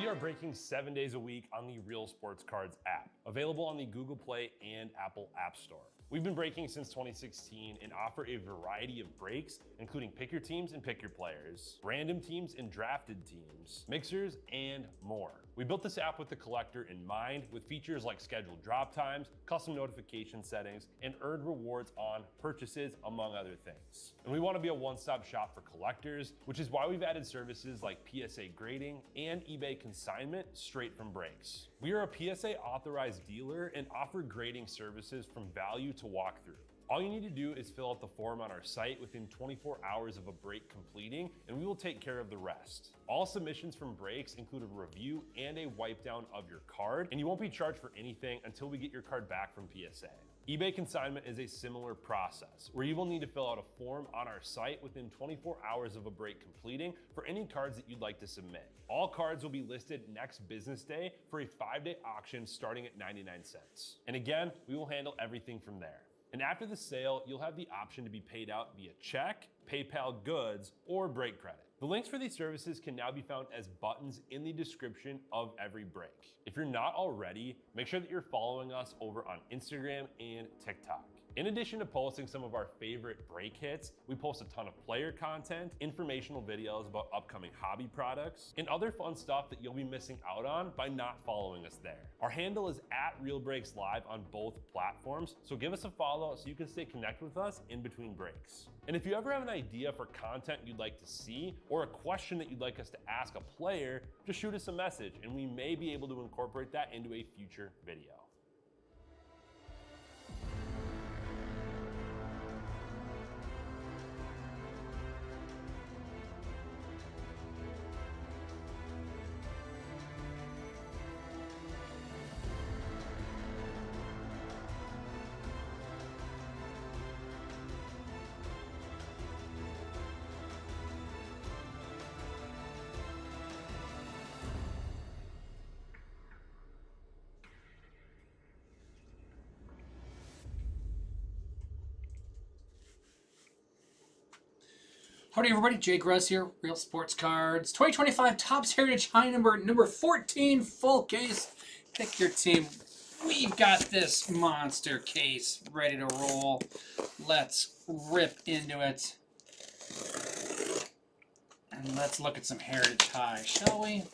We are breaking 7 days a week on the Real Sports Cards app, available on the Google Play and Apple App Store. We've been breaking since 2016 and offer a variety of breaks, including pick your teams and pick your players, random teams and drafted teams, mixers, and more. We built this app with the collector in mind, with features like scheduled drop times, custom notification settings, and earned rewards on purchases, among other things. And we want to be a one-stop shop for collectors, which is why we've added services like PSA grading and eBay consignment straight from breaks. We are a PSA authorized dealer and offer grading services from value to walkthrough. All you need to do is fill out the form on our site within 24 hours of a break completing, and we will take care of the rest. All submissions from breaks include a review and a wipe down of your card, and you won't be charged for anything until we get your card back from PSA. eBay consignment is a similar process, where you will need to fill out a form on our site within 24 hours of a break completing for any cards that you'd like to submit. All cards will be listed next business day for a 5-day auction starting at 99 cents. And again, we will handle everything from there. And after the sale, you'll have the option to be paid out via check, PayPal goods, or break credit. The links for these services can now be found as buttons in the description of every break. If you're not already, make sure that you're following us over on Instagram and TikTok. In addition to posting some of our favorite break hits, we post a ton of player content, informational videos about upcoming hobby products, and other fun stuff that you'll be missing out on by not following us there. Our handle is @RealBreaksLive on both platforms, so give us a follow so you can stay connected with us in between breaks. And if you ever have an idea for content you'd like to see, or a question that you'd like us to ask a player, just shoot us a message and we may be able to incorporate that into a future video. Howdy everybody, Jake Russ here, Real Sports Cards. 2025 Topps Heritage High number 14, full case. Pick your team. We've got this monster case ready to roll. Let's rip into it. And let's look at some Heritage High, shall we?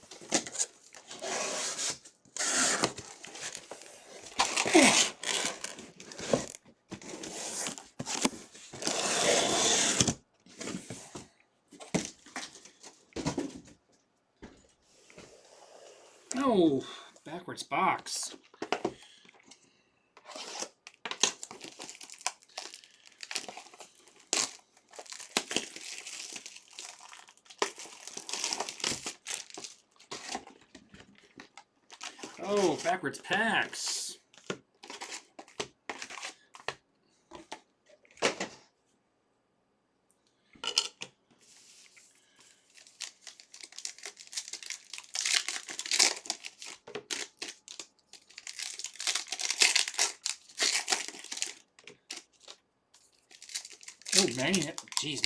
Oh, backwards box. Oh, backwards packs. Oh,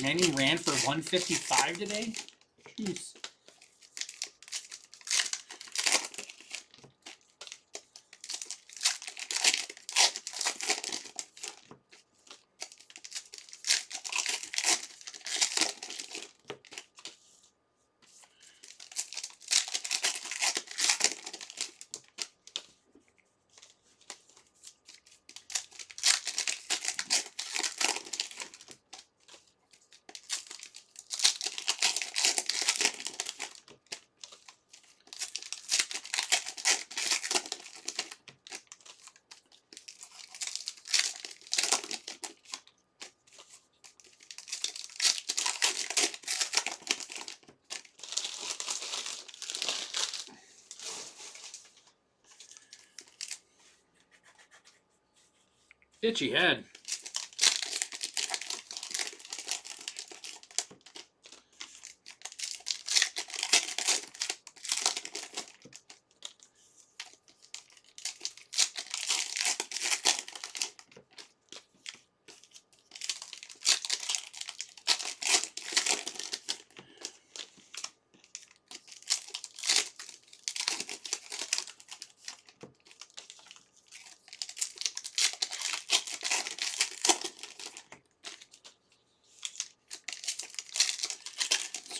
Manny ran for 155 today? Jeez. Itchy head.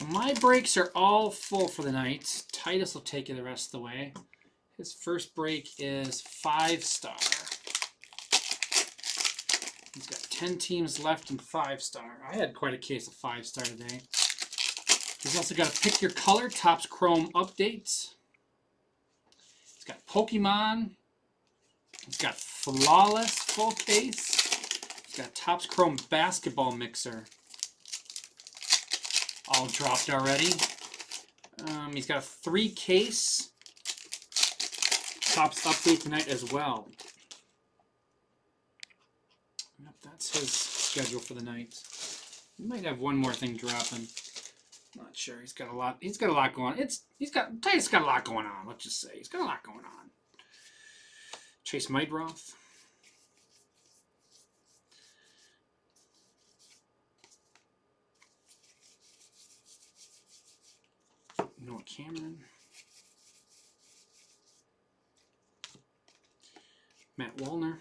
my breaks are all full for the night. Titus will take you the rest of the way. His first break is 5-star. He's got 10 teams left in 5-star. I had quite a case of 5-star today. He's also got a Pick Your Color Topps Chrome update. He's got Pokemon. He's got Flawless full case. He's got Topps Chrome Basketball Mixer. All dropped already. He's got a 3-case Topps update tonight as well. Yep, that's his schedule for the night. He might have one more thing dropping. Not sure. He's got a lot. He's got a lot going on. Titus got a lot going on. Let's just say he's got a lot going on. Chase Midroth. Noah Cameron. Matt Wallner.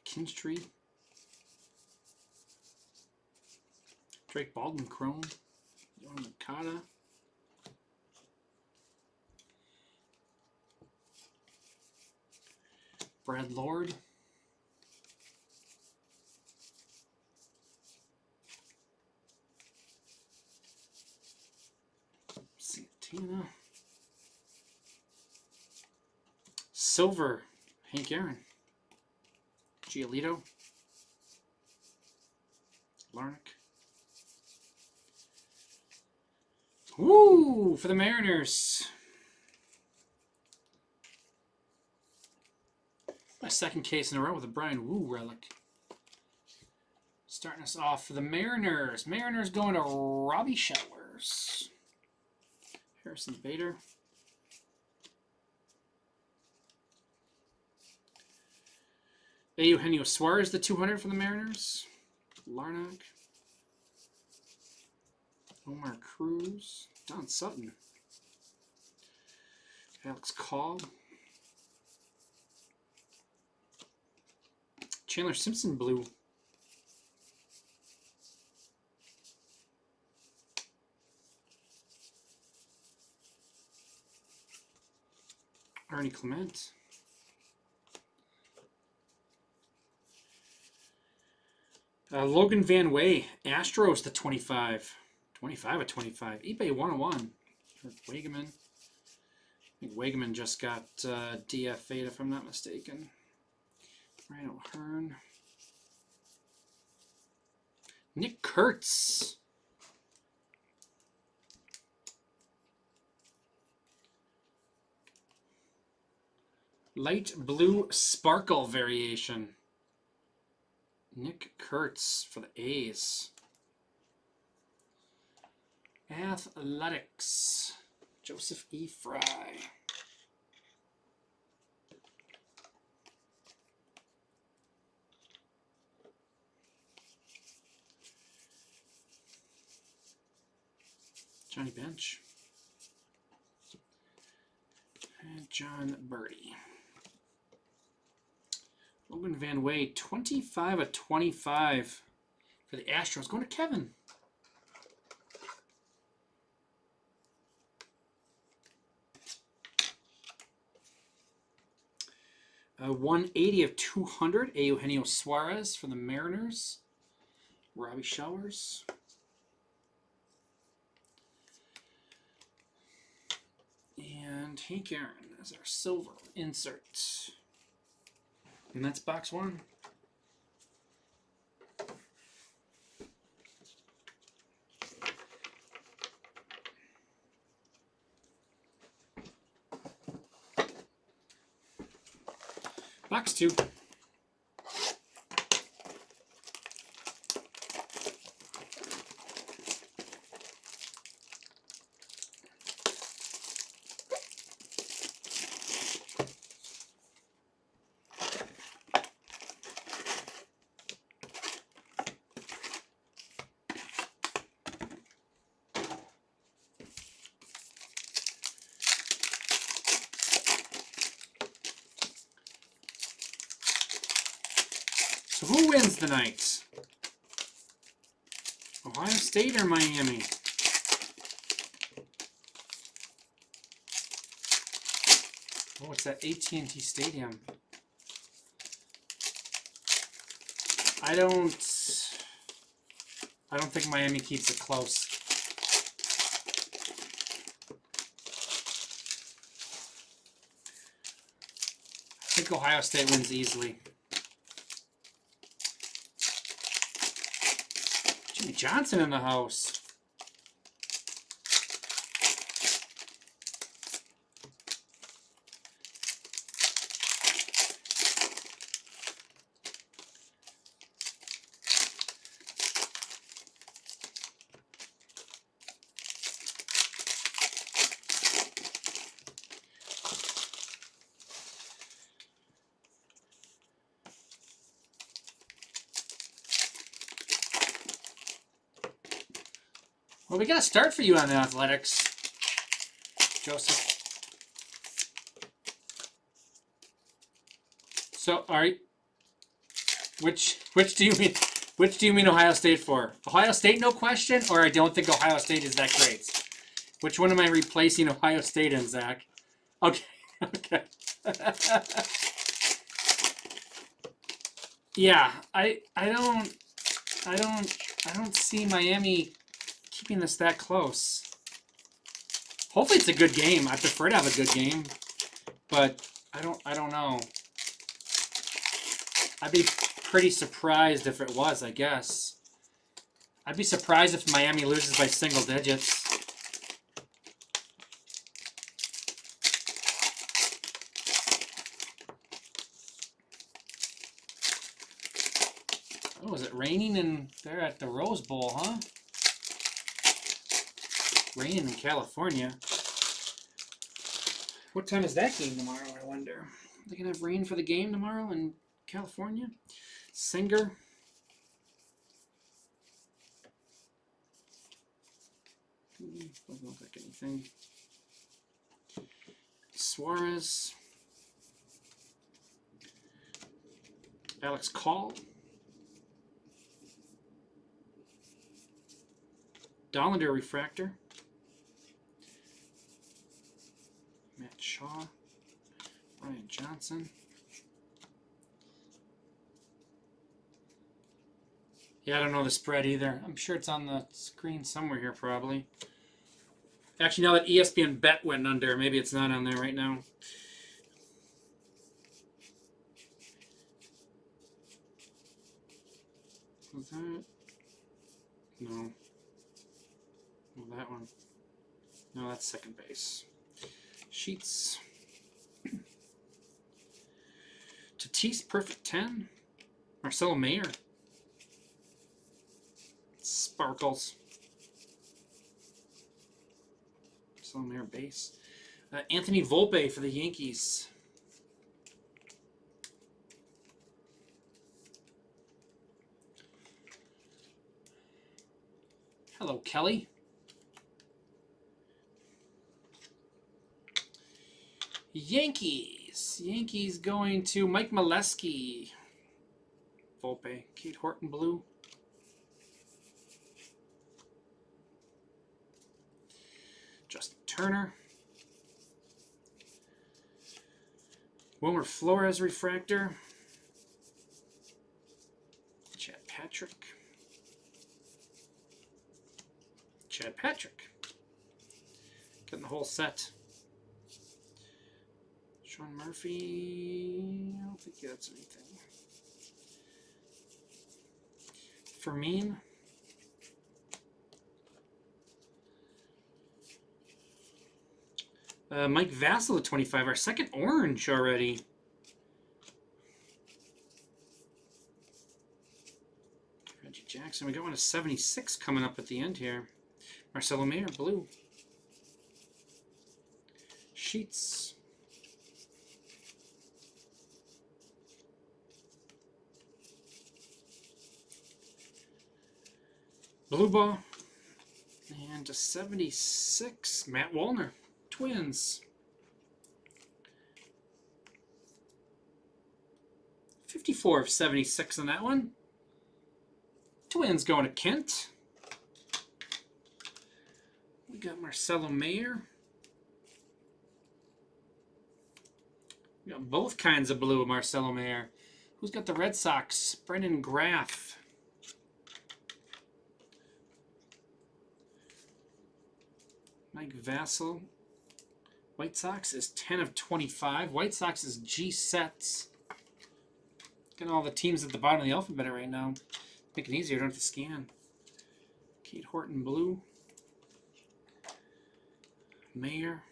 Kinstry. Drake Baldwin Chrome. Yohan Moncada. Brad Lord. Santana. Silver. Hank Aaron. Giolito. Larnach. Woo! For the Mariners. My second case in a row with a Brian Wu relic. Starting us off for the Mariners. Mariners going to Robbie Showers. Harrison Bader. Eugenio Suarez, the 200 for the Mariners. Larnach. Omar Cruz. Don Sutton. Alex Cobb. Chandler Simpson blue. Arnie Clement. Logan Van Way, Astros to 25. 25 of 25. eBay 101. Wagaman. I think Wagaman just got DFA'd if I'm not mistaken. Ryan O'Hearn. Nick Kurtz. Light blue sparkle variation. Nick Kurtz for the A's. Athletics. Joseph E. Fry. Johnny Bench. And John Birdie. Logan Van Way, 25 of 25 for the Astros. Going to Kevin. A 180 of 200. Eugenio Suarez for the Mariners. Robbie Showers. And Hank Aaron as our silver insert. And that's box one. Box two. So who wins tonight? Ohio State or Miami? Oh, it's at AT&T Stadium. I don't think Miami keeps it close. I think Ohio State wins easily. Jimmy Johnson in the house. Well, we got a start for you on the Athletics, Joseph. So, all right, which do you mean? Which do you mean Ohio State for? Ohio State, no question, or I don't think Ohio State is that great. Which one am I replacing Ohio State in, Zach? Okay, okay. Yeah, I don't see Miami keeping this that close. Hopefully it's a good game. I prefer to have a good game, but I don't know. I'd be pretty surprised if it was, I guess. I'd be surprised if Miami loses by single digits. Oh, is it raining in there at the Rose Bowl, huh? Raining in California. What time is that game tomorrow, I wonder? Are they going to have rain for the game tomorrow in California? Singer. Doesn't look like anything. Suarez. Alex Call. Dollander refractor. Matt Shaw. Ryan Johnson. Yeah, I don't know the spread either. I'm sure it's on the screen somewhere here, probably. Actually, now that ESPN Bet went under, maybe it's not on there right now. Was that? No. Well, that one. No, that's second base. Sheets. Tatis, perfect 10. Marcelo Mayer. Sparkles. Marcelo Mayer base. Anthony Volpe for the Yankees. Hello, Kelly. Yankees going to Mike Molesky. Volpe. Kate Horton blue. Justin Turner. Wilmer Flores refractor. Chad Patrick. Chad Patrick. Getting the whole set. Sean Murphy. I don't think that's anything. Fermin. Mike Vassell at 25. Our second orange already. Reggie Jackson. We got one of 76 coming up at the end here. Marcelo Mayer, blue. Sheets. Blue ball. And a 76, Matt Wallner. Twins. 54 of 76 on that one. Twins going to Kent. got Marcelo Mayer. We got both kinds of blue, Marcelo Mayer. Who's got the Red Sox? Brendan Graff. Mike Vasil. White Sox is 10 of 25. White Sox is G sets. Getting all the teams at the bottom of the alphabet right now. Make it easier, don't have to scan. Kate Horton blue. Mayer.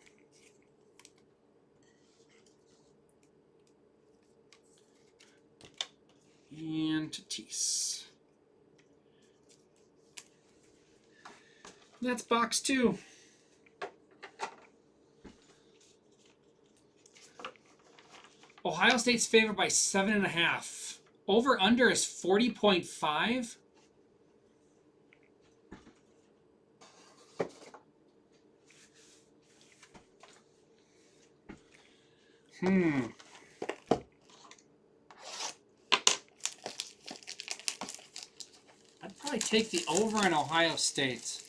And Tatis. That's box 2. Ohio State's favored by 7.5. Over under is 40.5. I'd probably take the over in Ohio State.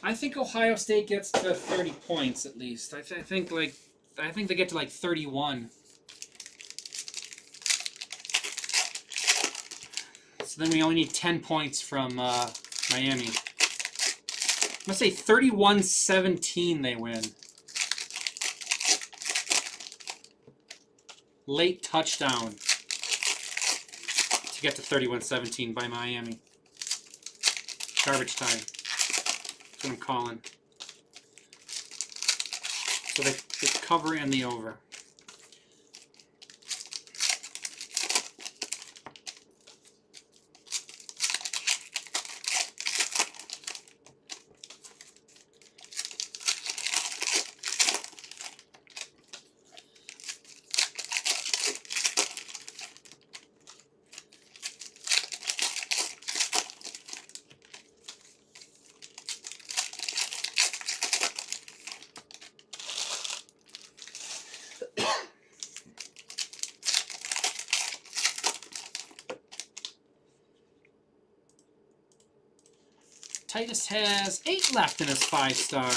I think Ohio State gets to 30 points at least. I think they get to like 31. So then we only need 10 points from Miami. I'm gonna say 31-17 they win. Late touchdown to get to 31-17 by Miami. Garbage time. That's what I'm calling. So they cover and the over. Titus has 8 left in his 5-star.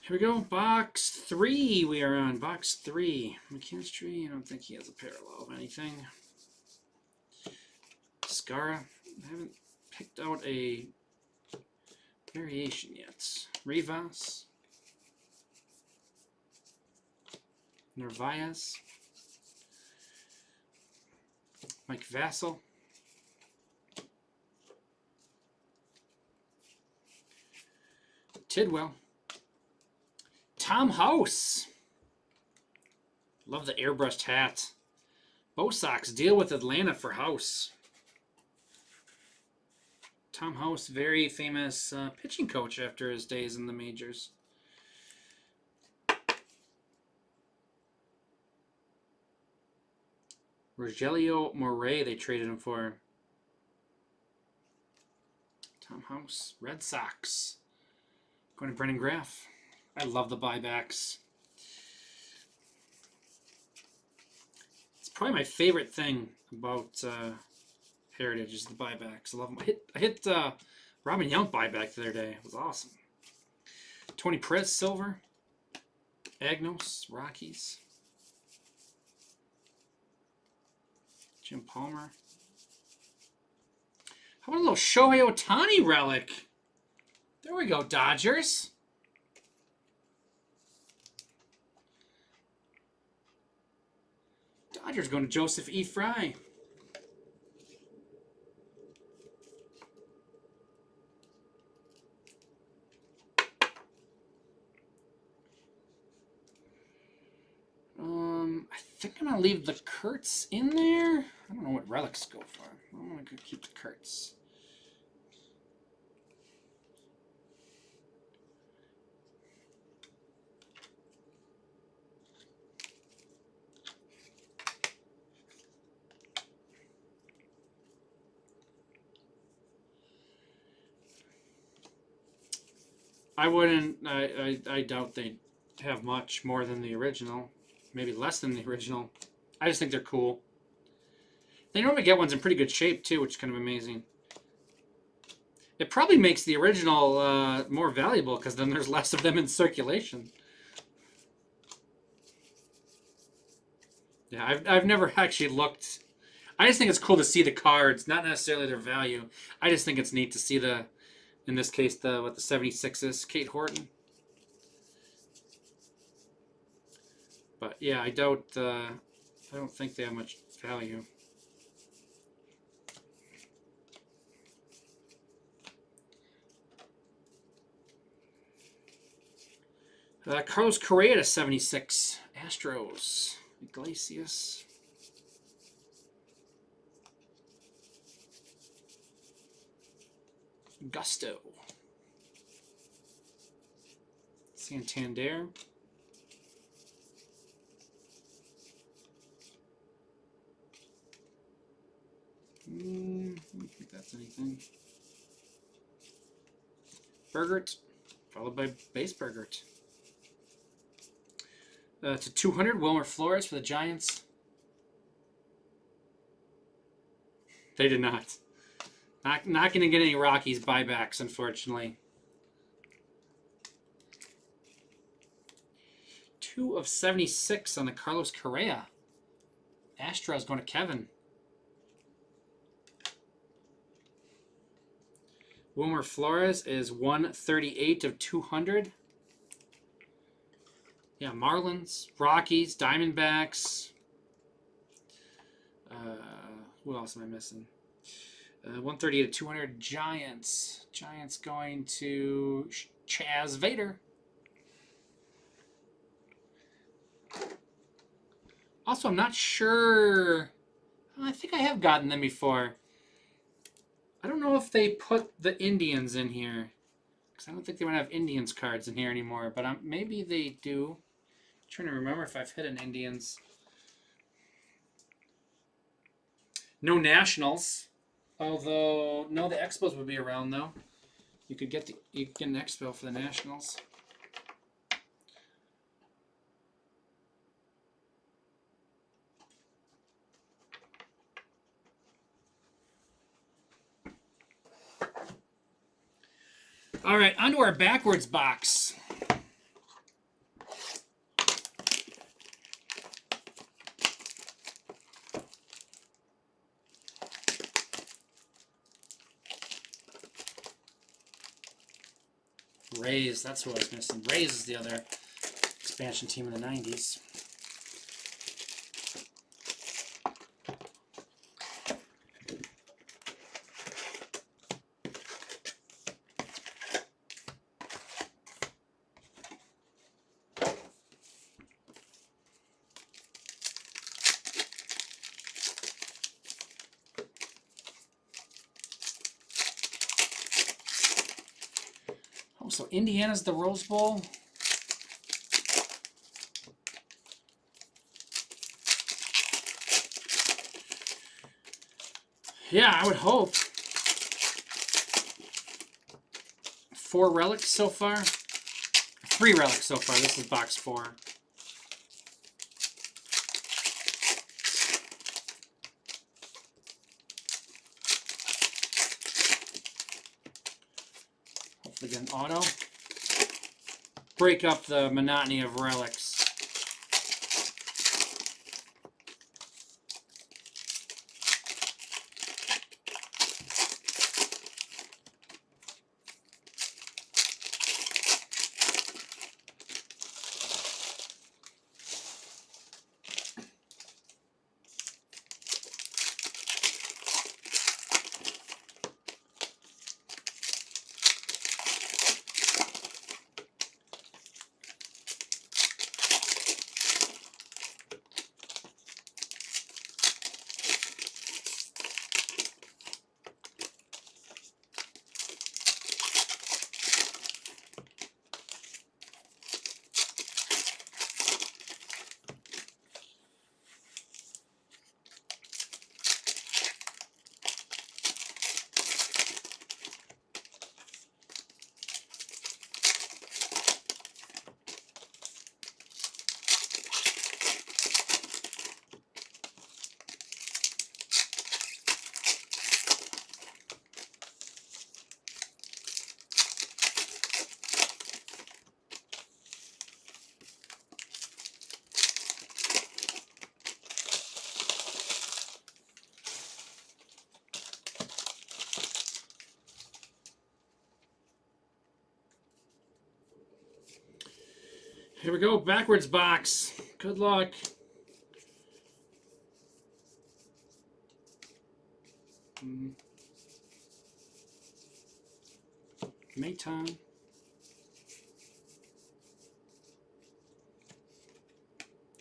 Here we go, box 3 we are on, box 3. McKinstry, I don't think he has a parallel of anything. Scara, I haven't picked out a variation yet. Rivas. Narvaez. Mike Vasil. Tidwell. Tom House. Love the airbrushed hat. Bo Sox deal with Atlanta for House. Tom House, very famous pitching coach after his days in the majors. Rogelio Moret, they traded him for. Tom House, Red Sox. Going to Brendan Graff. I love the buybacks. It's probably my favorite thing about Heritage is the buybacks. I love them. I hit Robin Yount buyback the other day. It was awesome. Tony Perez, silver. Agnos, Rockies. Jim Palmer. How about a little Shohei Ohtani relic? There we go, Dodgers. Dodgers going to Joseph E. Fry. I think I'm gonna leave the Kurtz in there. I don't know what relics go for. I'm gonna keep the Kurtz. I wouldn't. I doubt they have much more than the original. Maybe less than the original. I just think they're cool. They normally get ones in pretty good shape too, which is kind of amazing. It probably makes the original more valuable because then there's less of them in circulation. Yeah, I've never actually looked. I just think it's cool to see the cards, not necessarily their value. I just think it's neat to see the, in this case, the what the 76 is, Kate Horton. But yeah, I doubt. I don't think they have much value. Carlos Correa to 76. Astros. Iglesias. Gusto. Santander. I don't think that's anything. Bergert, followed by Base Bergert. To 200, Wilmer Flores for the Giants. They did not. Not going to get any Rockies buybacks, unfortunately. 2 of 76 on the Carlos Correa. Astros going to Kevin. Wilmer Flores is 138 of 200. Yeah, Marlins, Rockies, Diamondbacks. Who else am I missing? 138 of 200, Giants. Giants going to Chaz Vader. Also, I'm not sure. I think I have gotten them before. I don't know if they put the Indians in here. Because I don't think they want to have Indians cards in here anymore. But maybe they do. I'm trying to remember if I've hit an Indians. No Nationals. Although, no, the Expos would be around, though. You could get an Expo for the Nationals. All right, onto our backwards box. Rays, that's who I was missing. Rays is the other expansion team in the 90s. So Indiana's the Rose Bowl. Yeah, I would hope. 4 relics so far. 3 relics so far. This is box 4. Again, auto. Break up the monotony of relics. Here we go, backwards box. Good luck. Mayton.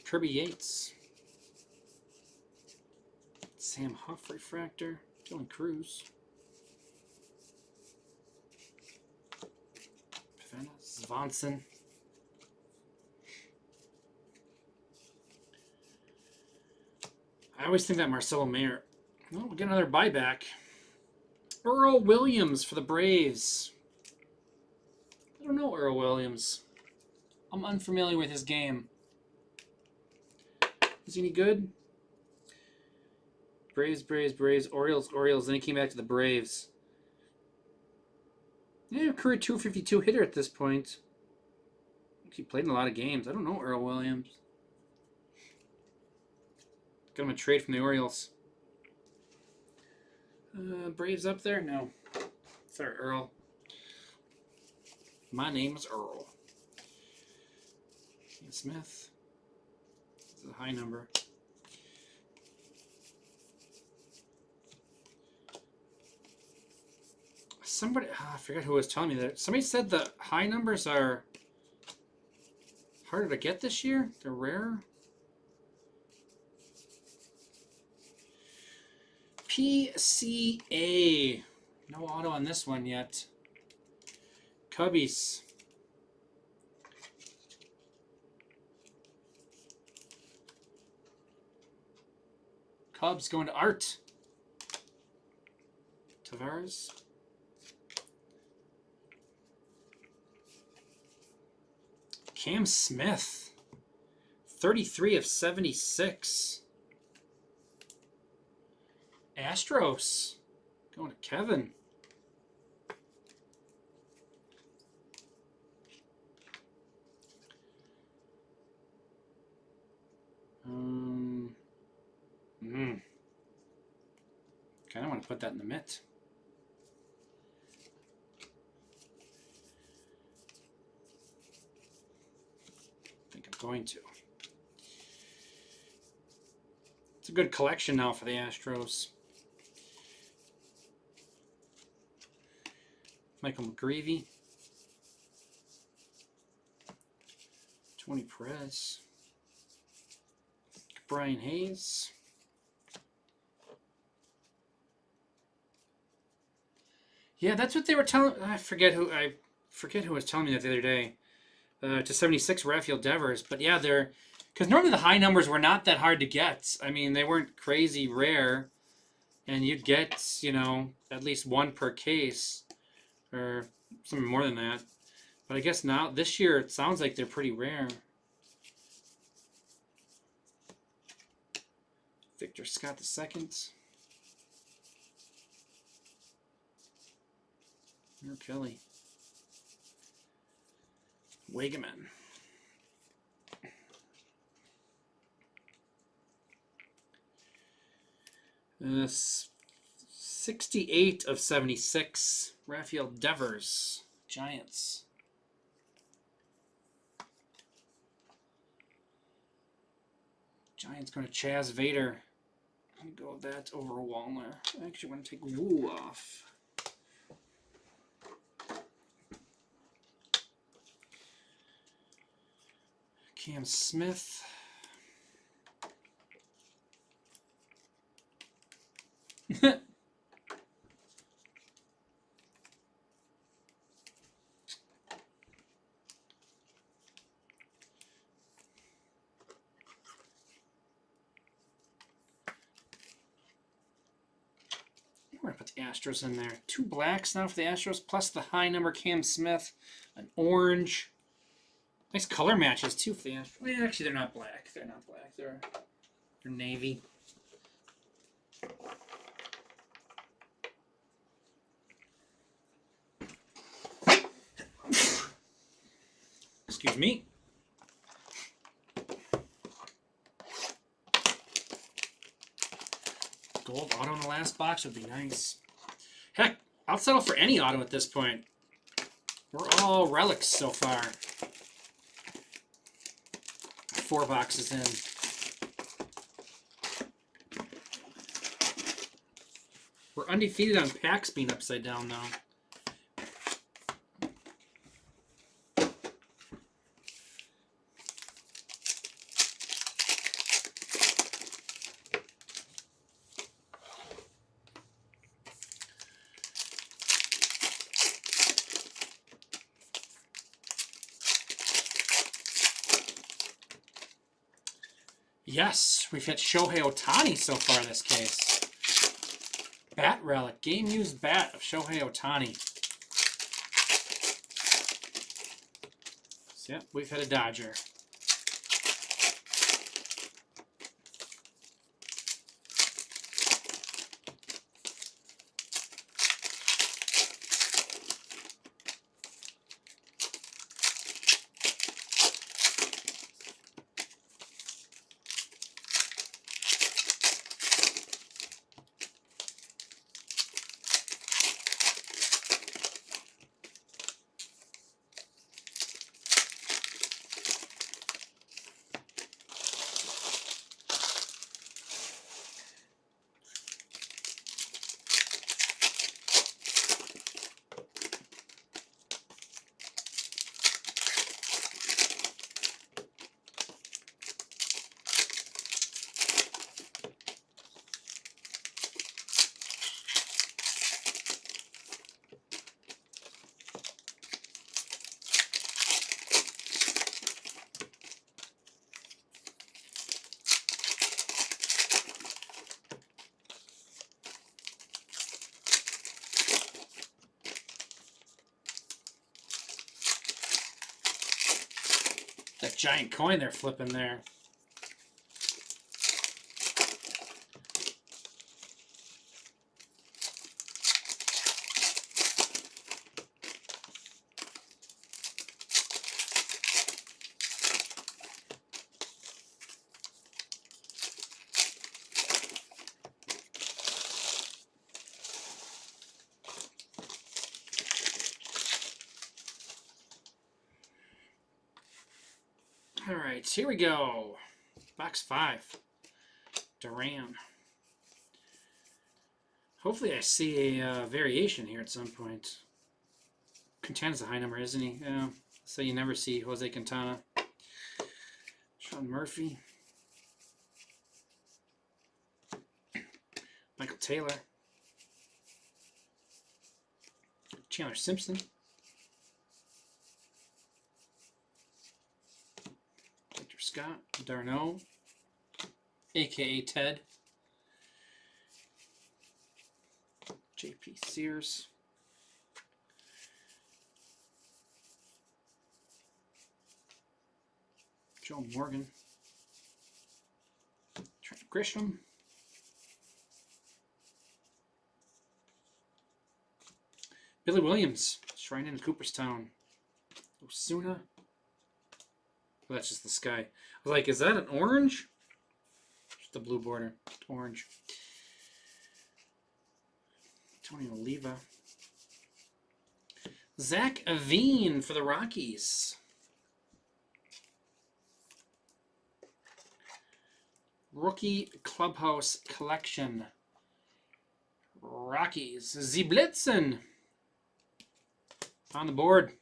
Kirby Yates. Sam Huff refractor. Dylan Cruz. Pavetta. Svensson. I always think that Marcelo Mayer. Oh, we'll get another buyback. Earl Williams for the Braves. I don't know Earl Williams. I'm unfamiliar with his game. Is he any good? Braves, Orioles, Then he came back to the Braves. Yeah, career 252 hitter at this point. He played in a lot of games. I don't know Earl Williams. Got him a trade from the Orioles. Braves up there? No. Sorry, Earl. My name is Earl. Ian Smith. This is a high number. Somebody, I forgot who was telling me that. Somebody said the high numbers are harder to get this year. They're rarer. PCA. No auto on this one yet. Cubbies. Cubs going to Art. Tavares. Cam Smith. 33 of 76. Astros. Going to Kevin. Kind of want to put that in the mitt. I think I'm going to. It's a good collection now for the Astros. Michael McGreevy. Tony Perez. Brian Hayes. Yeah, that's what they were telling. I forget who was telling me that the other day. To 76, Rafael Devers. But yeah, they're because normally the high numbers were not that hard to get. I mean, they weren't crazy rare, and you'd get at least one per case, or something more than that. But I guess now this year it sounds like they're pretty rare. Victor Scott II. Merrill Kelly. Wagaman. Uh, 68 of 76. Rafael Devers, Giants. Giants going to Chaz Vader. I'm going to go with that over Wallner. I actually want to take Woo off. Cam Smith. We're going to put the Astros in there. 2 blacks now for the Astros, plus the high number Cam Smith. An orange. Nice color matches, too, for the Astros. Well, actually, they're not black. They're not black. They're navy. Excuse me. Gold auto in the last box would be nice. Heck, I'll settle for any auto at this point. We're all relics so far. 4 boxes in. We're undefeated on packs being upside down now. Yes, we've hit Shohei Ohtani so far in this case. Bat relic, game-used bat of Shohei Ohtani. So, yep, we've hit a Dodger. That giant coin they're flipping there. All right, here we go. Box 5. Duran. Hopefully I see a variation here at some point. Quintana's a high number, isn't he? Yeah. So you never see Jose Quintana. Sean Murphy. Michael Taylor. Chandler Simpson. Victor Scott. Darno. A.K.A. Ted. J.P. Sears. Joe Morgan. Trent Grisham. Billy Williams. Shrine in Cooperstown. Osuna. Oh, that's just the sky. I was like, is that an orange? Just the blue border. Orange. Tony Oliva. Zach Aveen for the Rockies. Rookie Clubhouse Collection. Rockies. Zblitzen. On the board.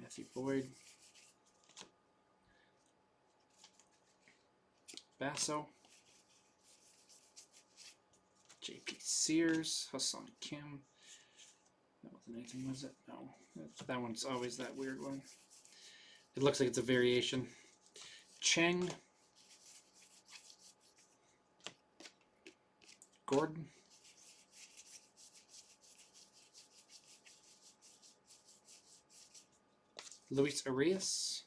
Matthew Boyd. Basso. JP Sears. Hassan Kim. That wasn't anything, was it? No. That one's always that weird one. It looks like it's a variation. Cheng. Gordon. Luis Arias.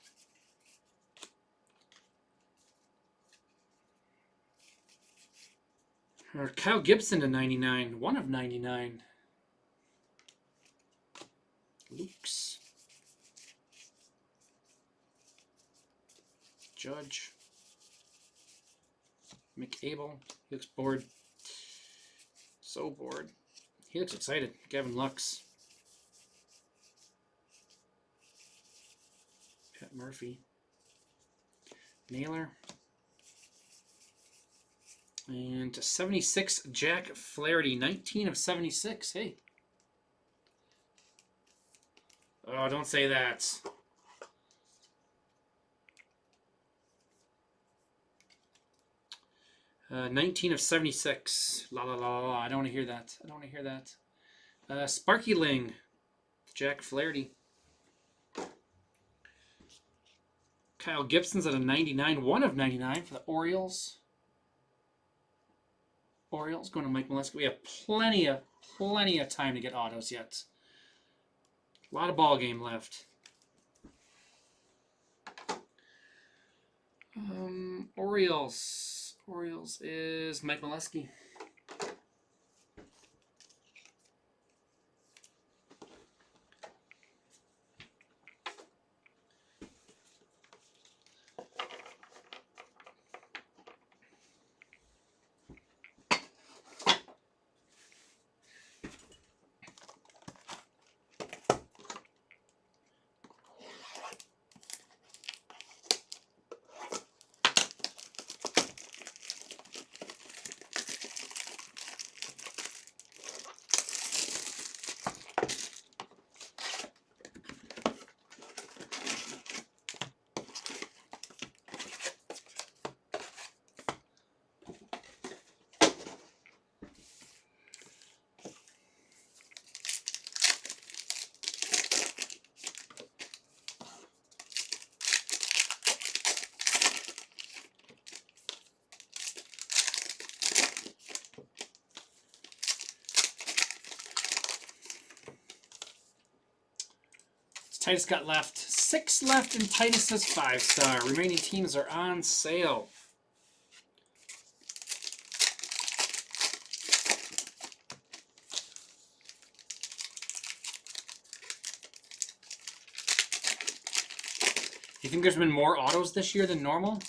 Or Kyle Gibson to 99. 1 of 99. Luke's. Judge. McAble. He looks bored. So bored. He looks excited. Gavin Lux. Pat Murphy. Naylor. And to 76, Jack Flaherty. 19 of 76. Hey. Oh, don't say that. Uh, 19 of 76. La la la la. I don't want to hear that. I don't want to hear that. Sparky Ling. Jack Flaherty. Kyle Gibson's at a 99. 1 of 99 for the Orioles. Orioles going to Mike Molesky. We have plenty of time to get autos yet. A lot of ball game left. Orioles. Orioles is Mike Molesky. Titus got left. 6 left, and Titus says 5-star. Remaining teams are on sale. You think there's been more autos this year than normal?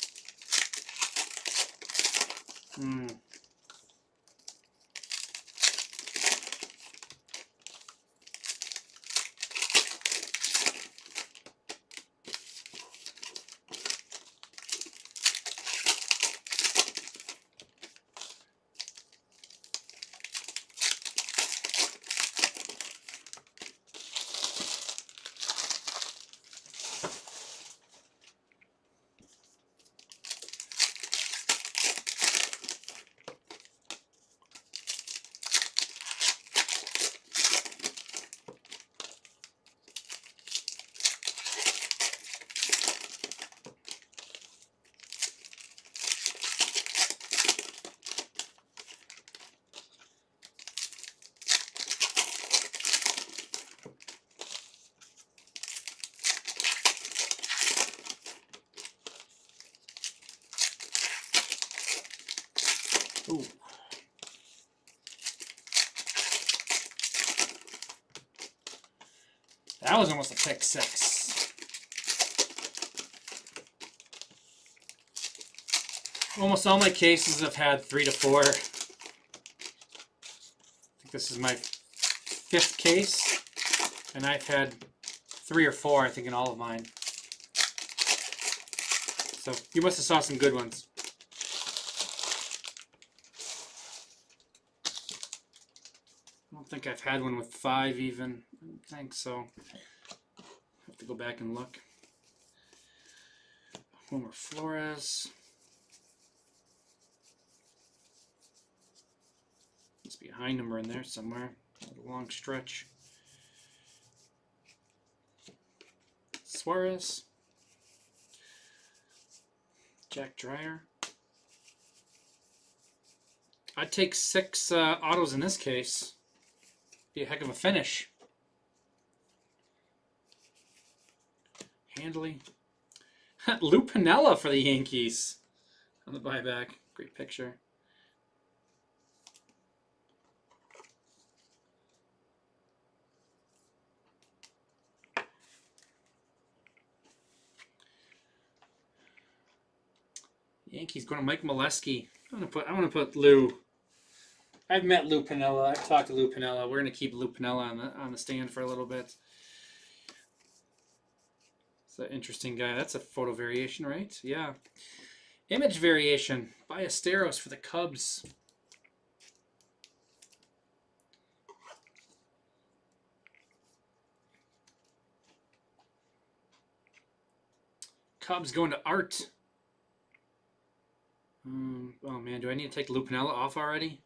Ooh. That was almost a pick 6. Almost all my cases have had 3 to 4. I think this is my 5th case, and I've had 3 or 4, I think, in all of mine. So you must have saw some good ones. I don't think I've had one with 5 even. I don't think so. Have to go back and look. Homer Flores. Must be a high number in there somewhere. A long stretch. Suarez. Jack Dreyer. I'd take 6 autos in this case. Be a heck of a finish. Handley. Lou Piniella for the Yankees on the buyback. Great picture. Yankees going to Mike Molesky. I want to put Lou. I've met Lou Piniella. I've talked to Lou Piniella. We're going to keep Lou Piniella on the stand for a little bit. It's an interesting guy. That's a photo variation, right? Yeah. Image variation. Ballesteros for the Cubs. Cubs going to Art. Oh man, do I need to take Lou Piniella off already?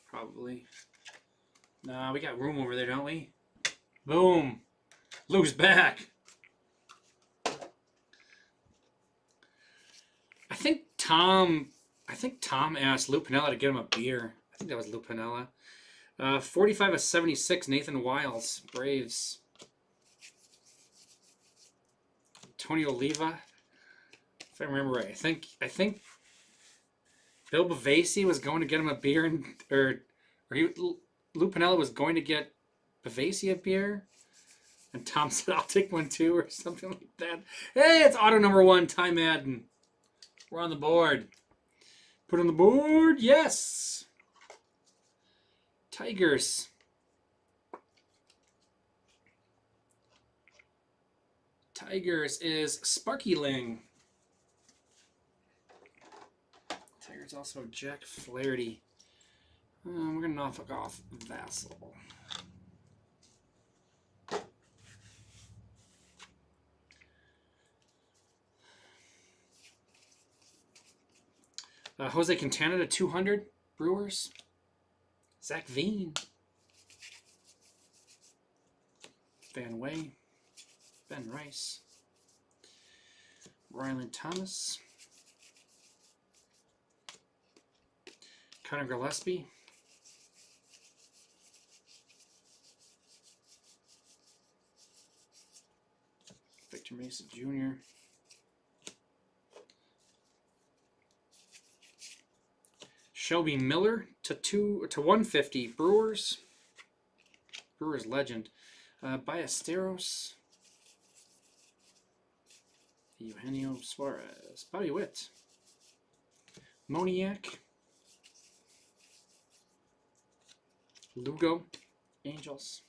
Probably. Nah, we got room over there, don't we? Boom. Lou's back. I think Tom asked Lou Piniella to get him a beer. I think that was Lou Piniella. 45 of 76, Nathan Wiles, Braves. Tony Oliva. If I remember right, I think Bill Bavasi was going to get him a beer, Lou Piniella was going to get Bavasi a beer, and Tom said, "I'll take one too," or something like that. Hey, it's auto number 1, Ty Madden. We're on the board. Put on the board, yes. Tigers. Tigers is Sparky Ling. Tigers also Jack Flaherty. We're going to knock off Vassal. Jose Quintana to 200, Brewers. Zach Veen. Van Way. Ben Rice. Ryland Thomas. Connor Gillespie. Victor Mesa Jr. Shelby Miller to 150, Brewers. Brewers legend. Ballesteros. Eugenio Suarez. Bobby Witt. Moniak. Lugo. Angels.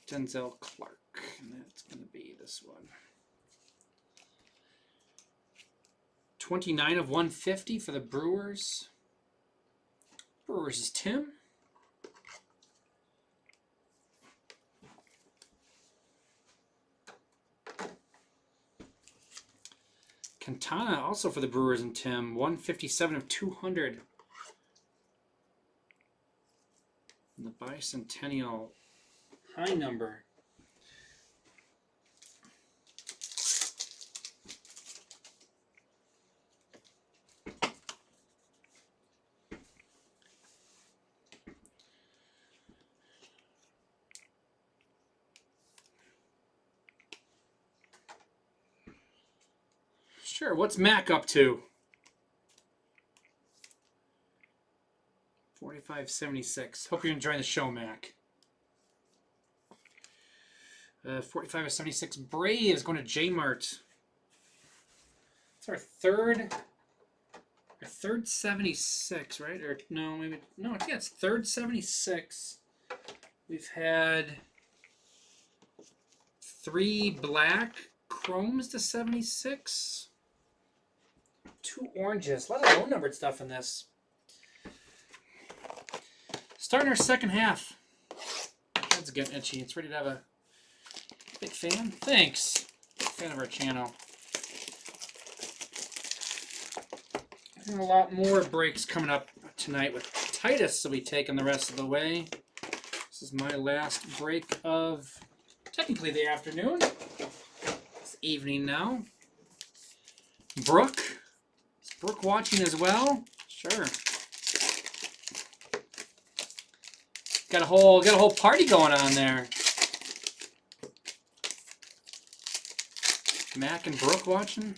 Denzel Clark, and that's going to be this one. 29 of 150 for the Brewers. Brewers is Tim. Quintana also for the Brewers and Tim. 157 of 200. And the bicentennial high number. Sure, what's Mac up to? 45 45/76. Hope you're enjoying the show, Mac. 45/76 Braves going to J-Mart. It's our third 76, right? Or no, maybe no. Yeah, it's third 76. We've had 3 black chromes to 76. 2 oranges. A lot of low-numbered stuff in this. Starting our second half. That's getting itchy. It's ready to have a big fan. Thanks. Big fan of our channel. And a lot more breaks coming up tonight with Titus will be taking the rest of the way. This is my last break of technically the afternoon. It's evening now. Brooke. Is Brooke watching as well? Sure. Got a whole party going on there. Mac and Brooke watching.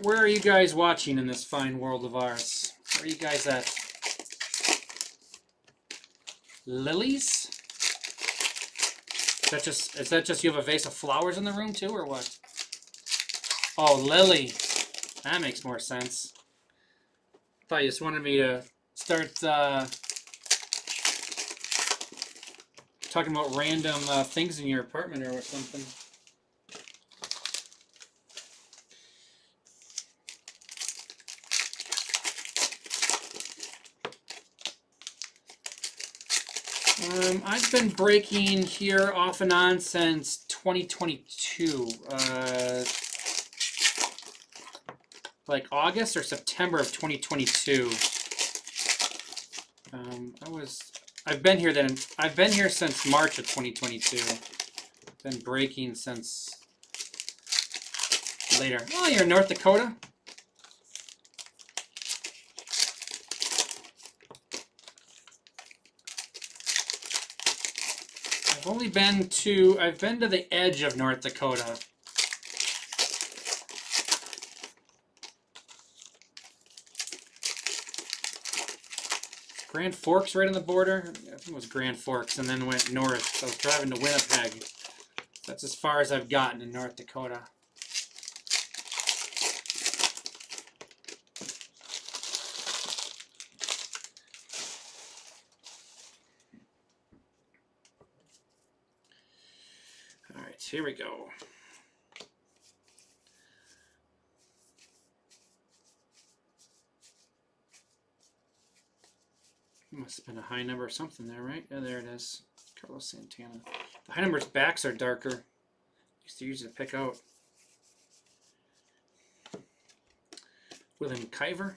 Where are you guys watching in this fine world of ours? Where are you guys at? Lilies? Is that just you have a vase of flowers in the room too, or what? Oh, Lily. That makes more sense. Thought you just wanted me to start talking about random things in your apartment or something. I've been breaking here off and on since 2022. Like August or September of 2022. I've been here since March of 2022. Been breaking since later. Oh, you're in North Dakota? I've been to the edge of North Dakota. Grand Forks right on the border. I think it was Grand Forks and then went north. So I was driving to Winnipeg. That's as far as I've gotten in North Dakota. Here we go. Must have been a high number or something there, right? Yeah, there it is. Carlos Santana. The high numbers backs are darker. Used to use it to pick out. William Kiver.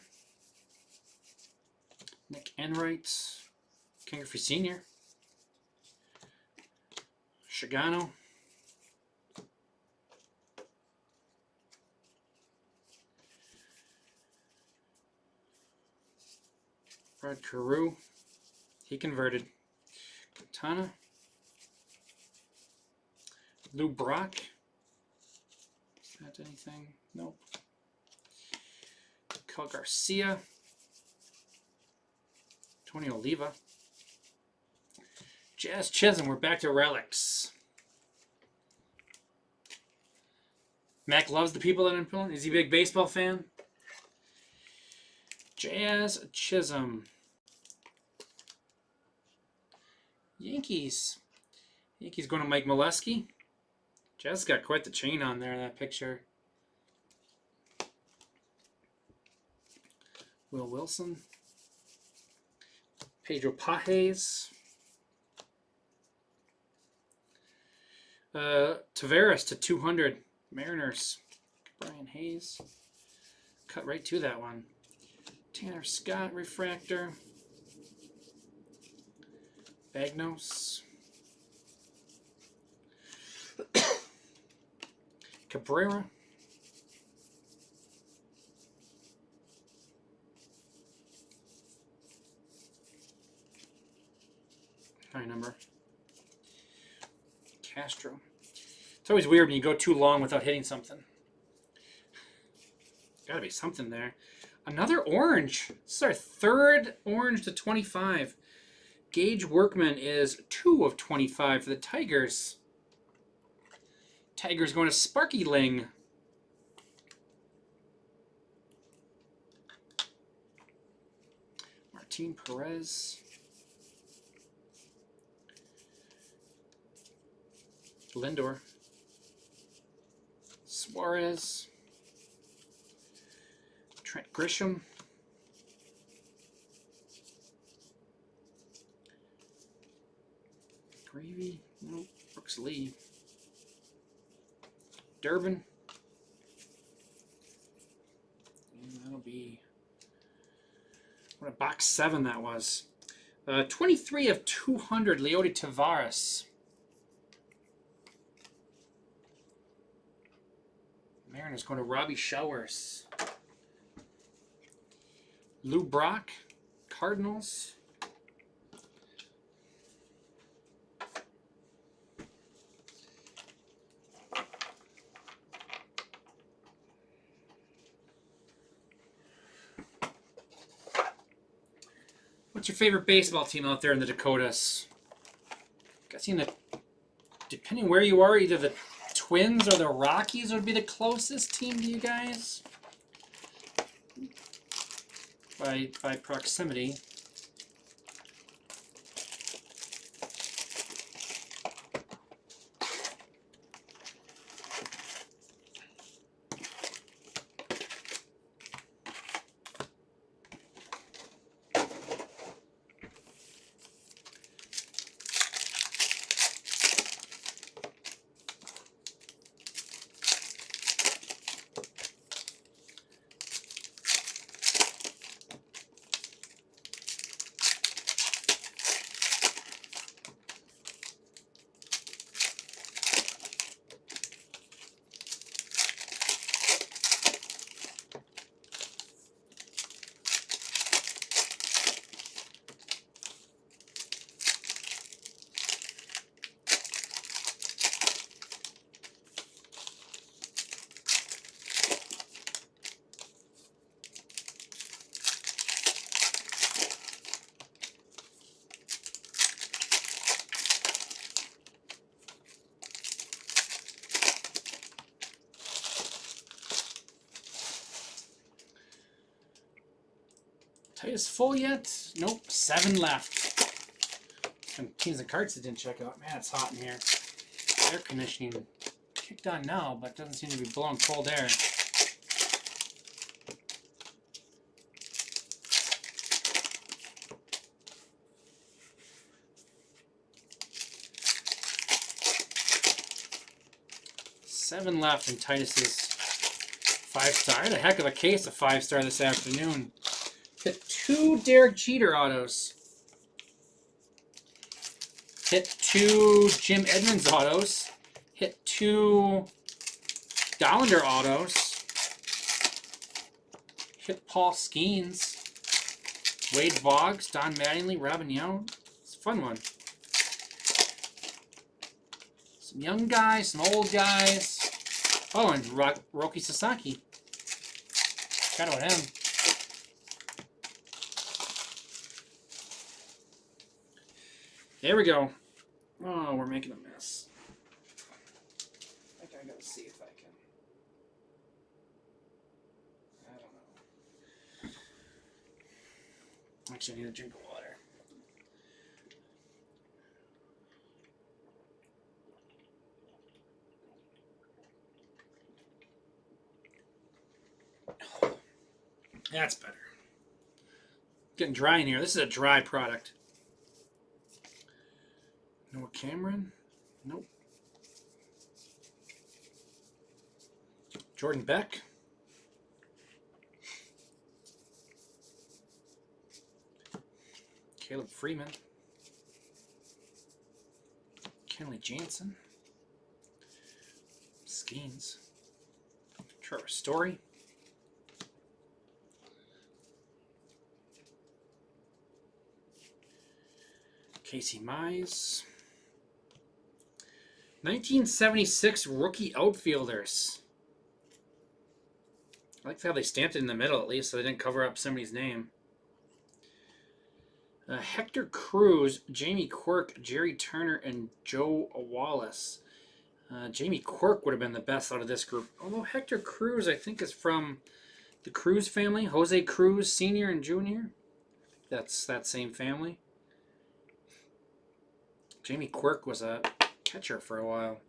Nick Enright. King Griffey Sr. Shigano. Rod Carew, he converted. Katana. Lou Brock. Is that anything? Nope. Cal Garcia. Tony Oliva. Jazz Chisholm, we're back to relics. Mac loves the people that I'm pulling. Is he a big baseball fan? Jazz Chisholm. Yankees. Yankees going to Mike Molesky. Jazz got quite the chain on there in that picture. Will Wilson. Pedro Pajes. Tavares to 200. Mariners. Brian Hayes. Cut right to that one. Tanner Scott refractor. Bagnos. Cabrera. high number. Castro. It's always weird when you go too long without hitting something. Gotta be something there. Another orange. This is our third orange to 25. Gage Workman is 2 of 25 for the Tigers. Tigers going to Sparky Ling. Martin Perez. Lindor. Suarez. Trent Grisham. Gravy. Nope. Brooks Lee. Durbin. And that'll be what a box 7 that was. 23 of 200. Leody Tavares. Mariners going to Robbie Showers. Lou Brock, Cardinals. What's your favorite baseball team out there in the Dakotas? Guessing that, depending where you are, either the Twins or the Rockies would be the closest team to you guys by proximity. Titus full yet? Nope, 7 left. Some teams and cards that didn't check out. Man, it's hot in here. Air conditioning kicked on now, but doesn't seem to be blowing cold air. Seven left in Titus's 5-star. I had a heck of a case of 5-star this afternoon. Hit 2 Derek Jeter autos. Hit 2 Jim Edmonds autos. Hit 2 Dollander autos. Hit Paul Skeens. Wade Boggs, Don Mattingly, Robin Yount. It's a fun one. Some young guys, some old guys. Oh, and Roki Sasaki. Got it with him. There we go. Oh, we're making a mess. I think I gotta see if I can. I don't know. Actually, I need a drink of water. That's better. Getting dry in here. This is a dry product. Noah Cameron? Nope. Jordan Beck? Caleb Freeman? Kenley Jansen? Skeens? Trevor Story? Casey Mize. 1976 rookie outfielders. I like how they stamped it in the middle at least so they didn't cover up somebody's name. Hector Cruz, Jamie Quirk, Jerry Turner, and Joe Wallace. Jamie Quirk would have been the best out of this group. Although Hector Cruz, I think, is from the Cruz family. Jose Cruz, Sr. and Jr. That's that same family. Jamie Quirk was a catcher for a while.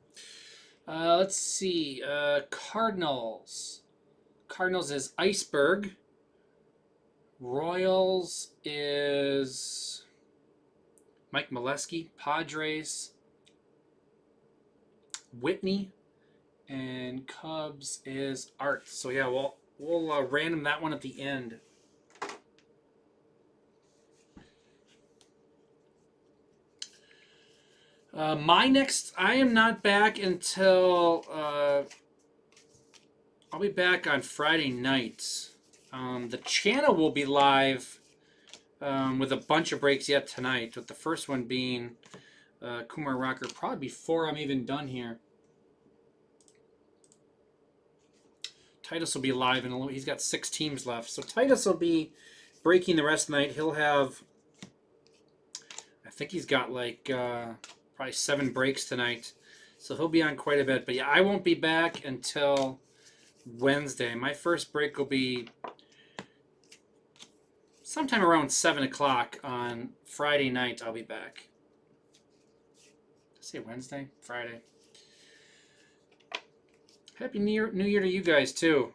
Let's see. Cardinals. Cardinals is Iceberg. Royals is Mike Molesky. Padres, Whitney. And Cubs is Art. So yeah, we'll random that one at the end. I am not back until I'll be back on Friday night. The channel will be live with a bunch of breaks yet tonight, with the first one being Kumar Rocker, probably before I'm even done here. Titus will be live in a little. He's got 6 teams left, so Titus will be breaking the rest of the night. He'll have, I think he's got like probably 7 breaks tonight, so he'll be on quite a bit. But yeah, I won't be back until Wednesday. My first break will be sometime around 7 o'clock on Friday night. I'll be back. Did I say Wednesday? Friday. Happy New Year to you guys, too.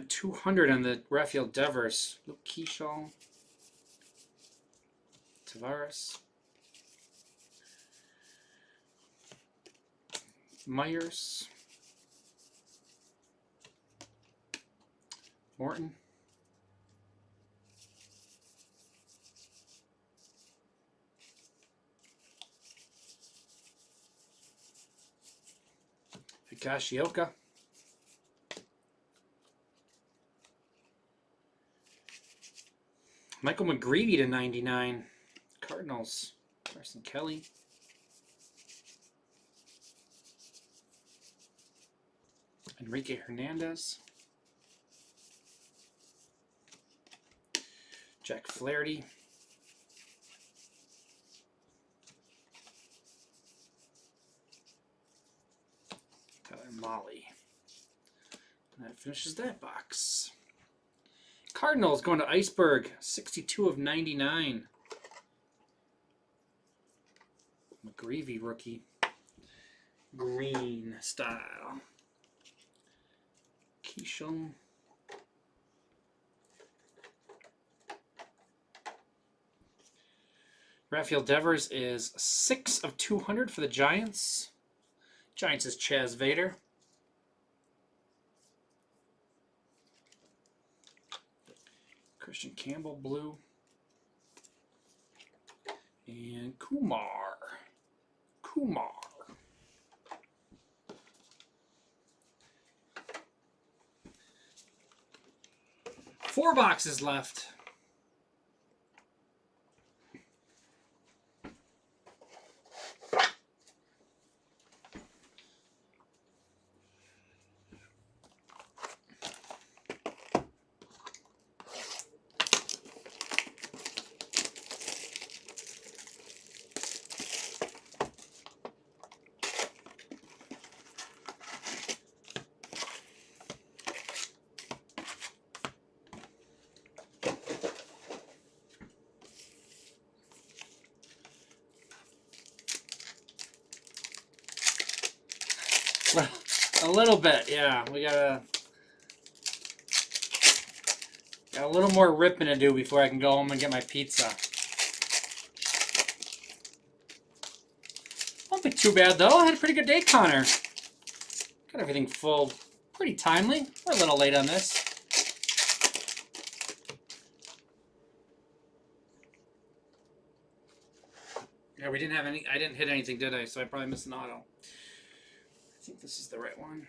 200 on the Rafael Devers. Luke Keyshaw. Tavares. Myers. Morton. Higashioka. Michael McGreevy to 99. Cardinals. Carson Kelly. Enrique Hernandez. Jack Flaherty. Tyler Molly. And that finishes that box. Cardinals going to Iceberg. 62 of 99. McGreevy rookie. Green style. Keyshawn. Rafael Devers is 6 of 200 for the Giants. Giants is Chaz Vader. Christian Campbell, blue. And Kumar. 4 boxes left. A little bit, yeah. We got a little more ripping to do before I can go home and get my pizza. Won't be too bad though. I had a pretty good day, Connor. Got everything full pretty timely. We're a little late on this. Yeah, we didn't have any. I didn't hit anything, did I? So I probably missed an auto. I think this is the right one.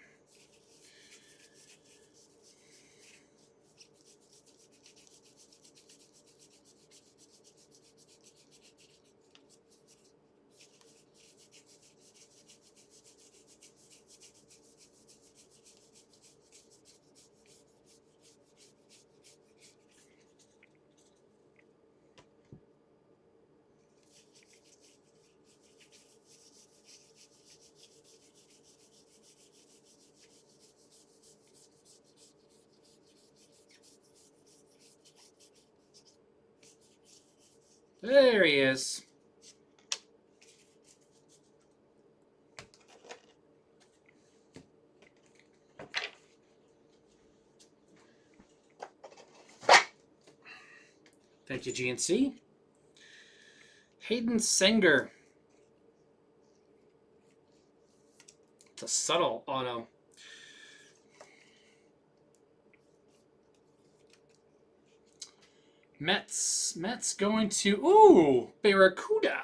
There he is. Thank you, GNC. Hayden Senger. It's a subtle auto. Mets going to, ooh, Barracuda.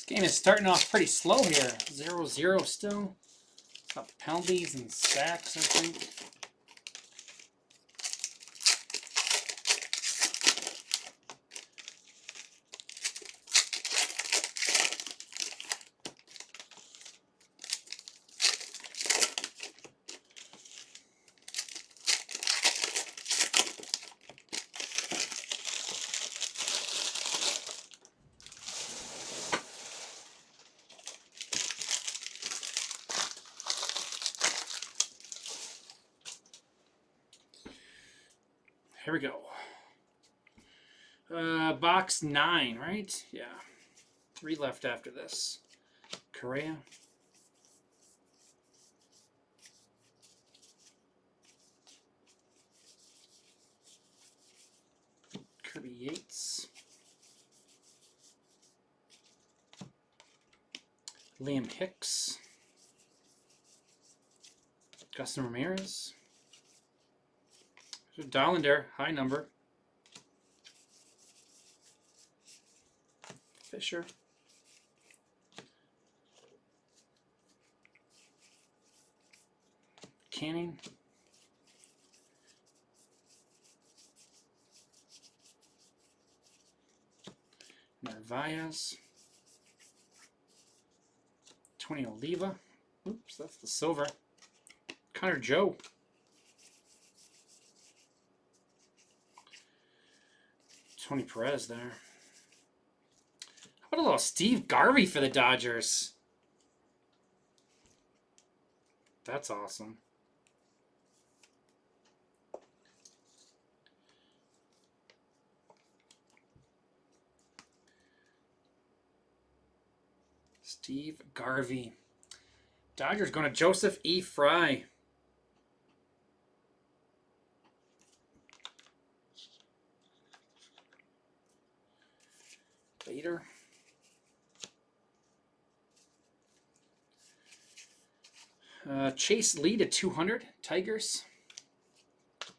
Game is starting off pretty slow here. 0-0 still. Got penalties and sacks, I think. Here we go. Box 9, right? Yeah. 3 left after this. Correa. Kirby Yates. Liam Hicks. Justin Ramirez. Dollander, high number. Fisher. Canning. Narvaez. Tony Oliva. Oops, that's the silver. Connor Joe. Tony Perez there. How about a little Steve Garvey for the Dodgers? That's awesome. Steve Garvey. Dodgers going to Joseph E. Fry. Bader. Chase Lee to 200. Tigers.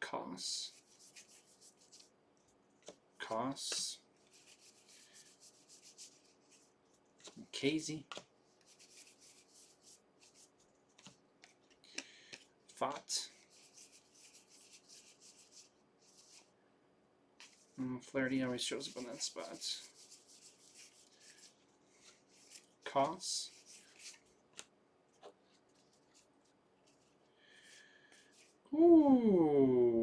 Koss. Casey. Fott. Flaherty always shows up on that spot. Koss. Ooh.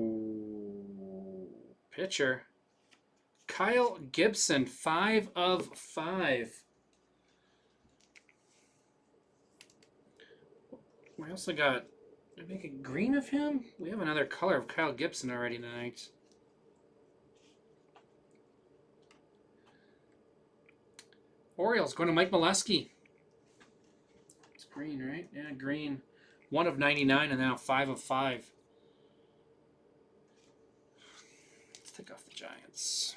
Pitcher. Kyle Gibson, 5 of 5. We also got, did I make a green of him? We have another color of Kyle Gibson already tonight. Orioles going to Mike Molesky. It's green, right? Yeah, green. 1 of 99 and now 5 of 5. Let's take off the Giants.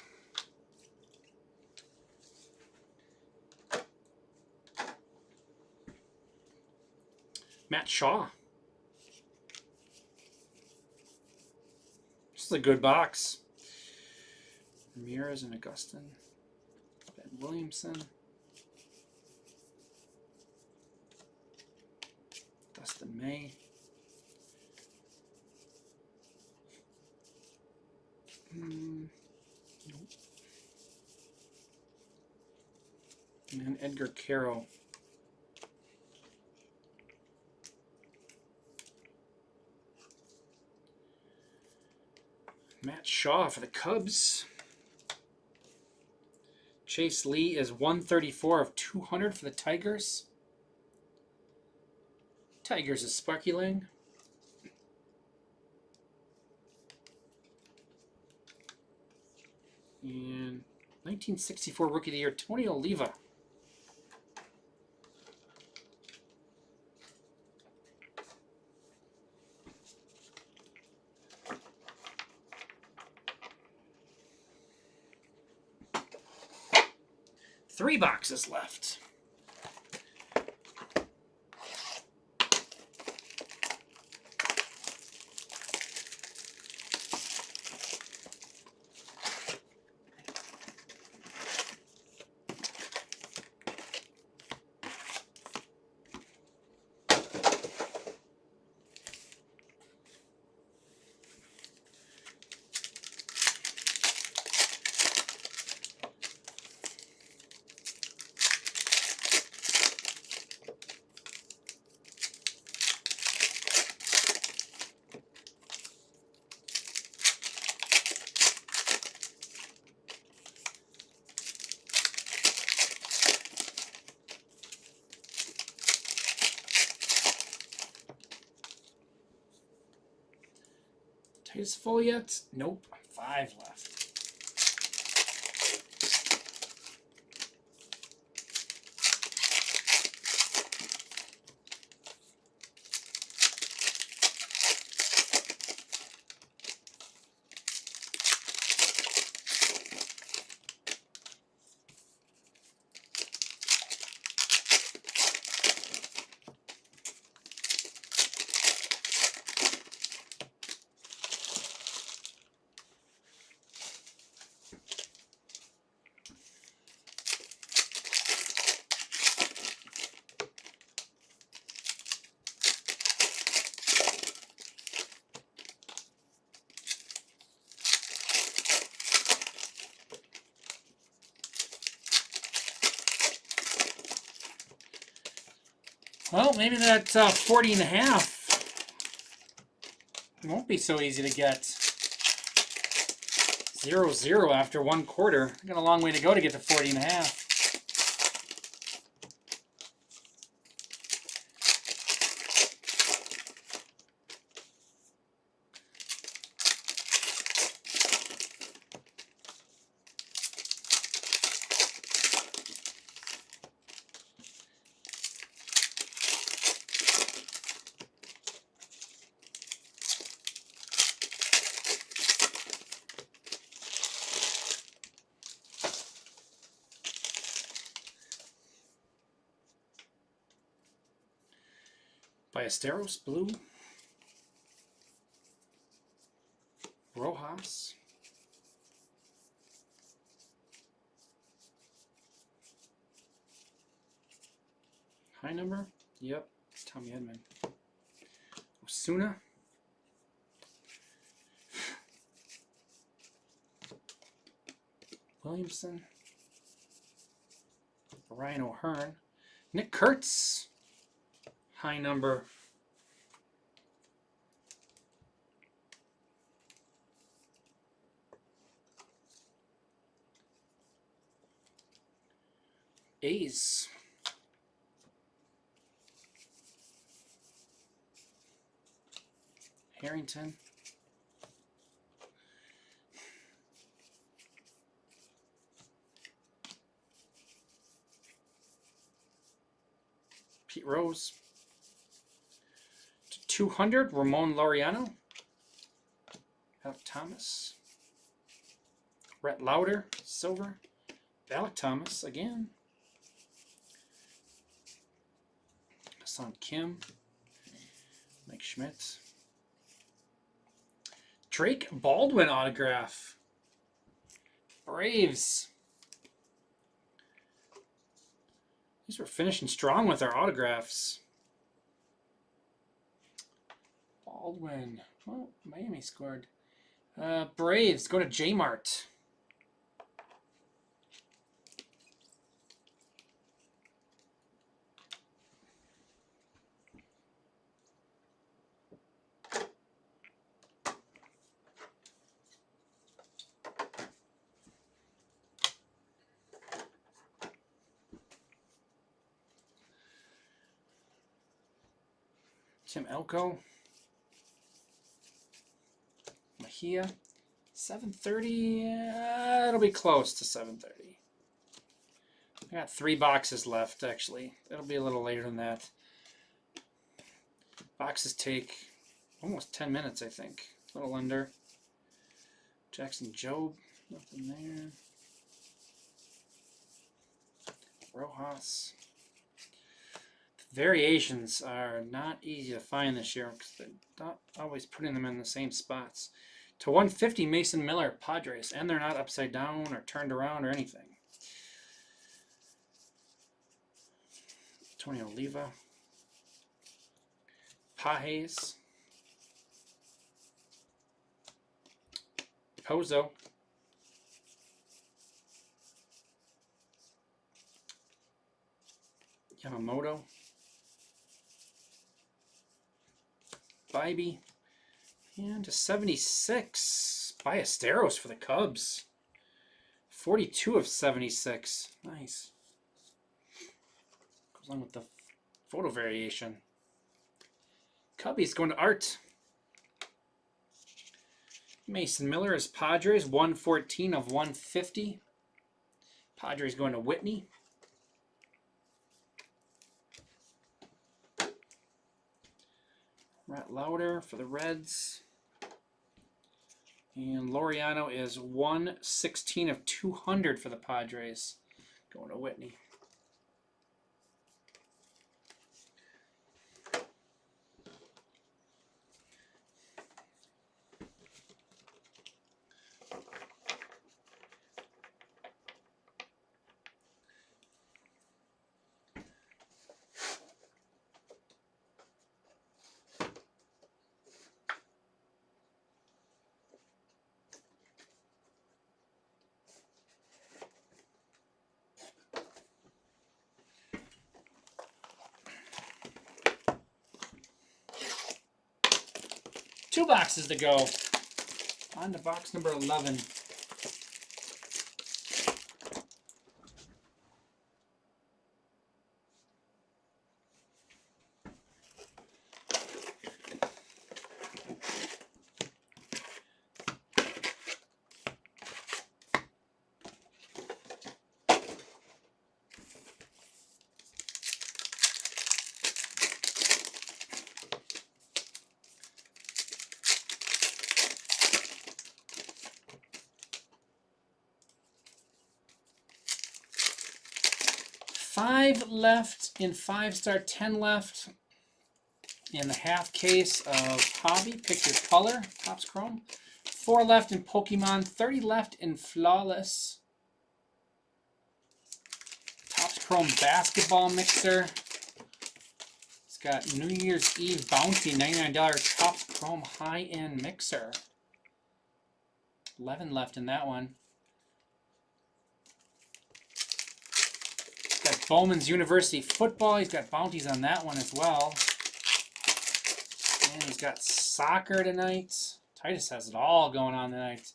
Matt Shaw. This is a good box. Ramirez and Augustin. Ben Williamson. Dustin May. Nope. And Edgar Carroll. Matt Shaw for the Cubs. Chase Lee is 134 of 200 for the Tigers. Tigers is Sparky Lang. And 1964 Rookie of the Year, Tony Oliva. Three boxes left. Is full yet? Nope. 5 left. Well, maybe that 40 and a half won't be so easy to get. 0-0 after 1 quarter. I got a long way to go to get to 40 and a half. Ballesteros, blue. Rojas. High number? Yep. Tommy Edman. Osuna. Williamson. Ryan O'Hearn. Nick Kurtz. High number. A's. Harrington. Pete Rose. 200, Ramon Laureano. Alec Thomas. Rhett Lauder, silver. Alec Thomas again. Hassan Kim. Mike Schmidt. Drake Baldwin autograph. Braves. These were finishing strong with our autographs. Baldwin. Oh, Miami scored. Braves go to J-Mart. Tim Elko. Mejia. 730. It'll be close to 730. I got 3 boxes left, actually. It'll be a little later than that. Boxes take almost 10 minutes, I think. A little under. Jackson Jobe. Nothing there. Rojas. Variations are not easy to find this year because they're not always putting them in the same spots. To 150, Mason Miller, Padres, and they're not upside down or turned around or anything. Tony Oliva, Pajes, Pozo, Yamamoto, Bibee, and to 76, Ballesteros for the Cubs. 42 of 76. Nice. Goes on with the photo variation. Cubbies going to Art. Mason Miller is Padres, 114 of 150. Padres going to Whitney. Matt Lauder for the Reds. And Laureano is 116 of 200 for the Padres. Going to Whitney. Two boxes to go. On to box number 11. Five left in 5-star, 10 left in the half case of Hobby. Pick your color, Topps Chrome. 4 left in Pokemon, 30 left in Flawless. Topps Chrome Basketball Mixer. It's got New Year's Eve Bounty, $99 Topps Chrome High-End Mixer. 11 left in that one. Got Bowman's University Football. He's got bounties on that one as well. And he's got soccer tonight. Titus has it all going on tonight.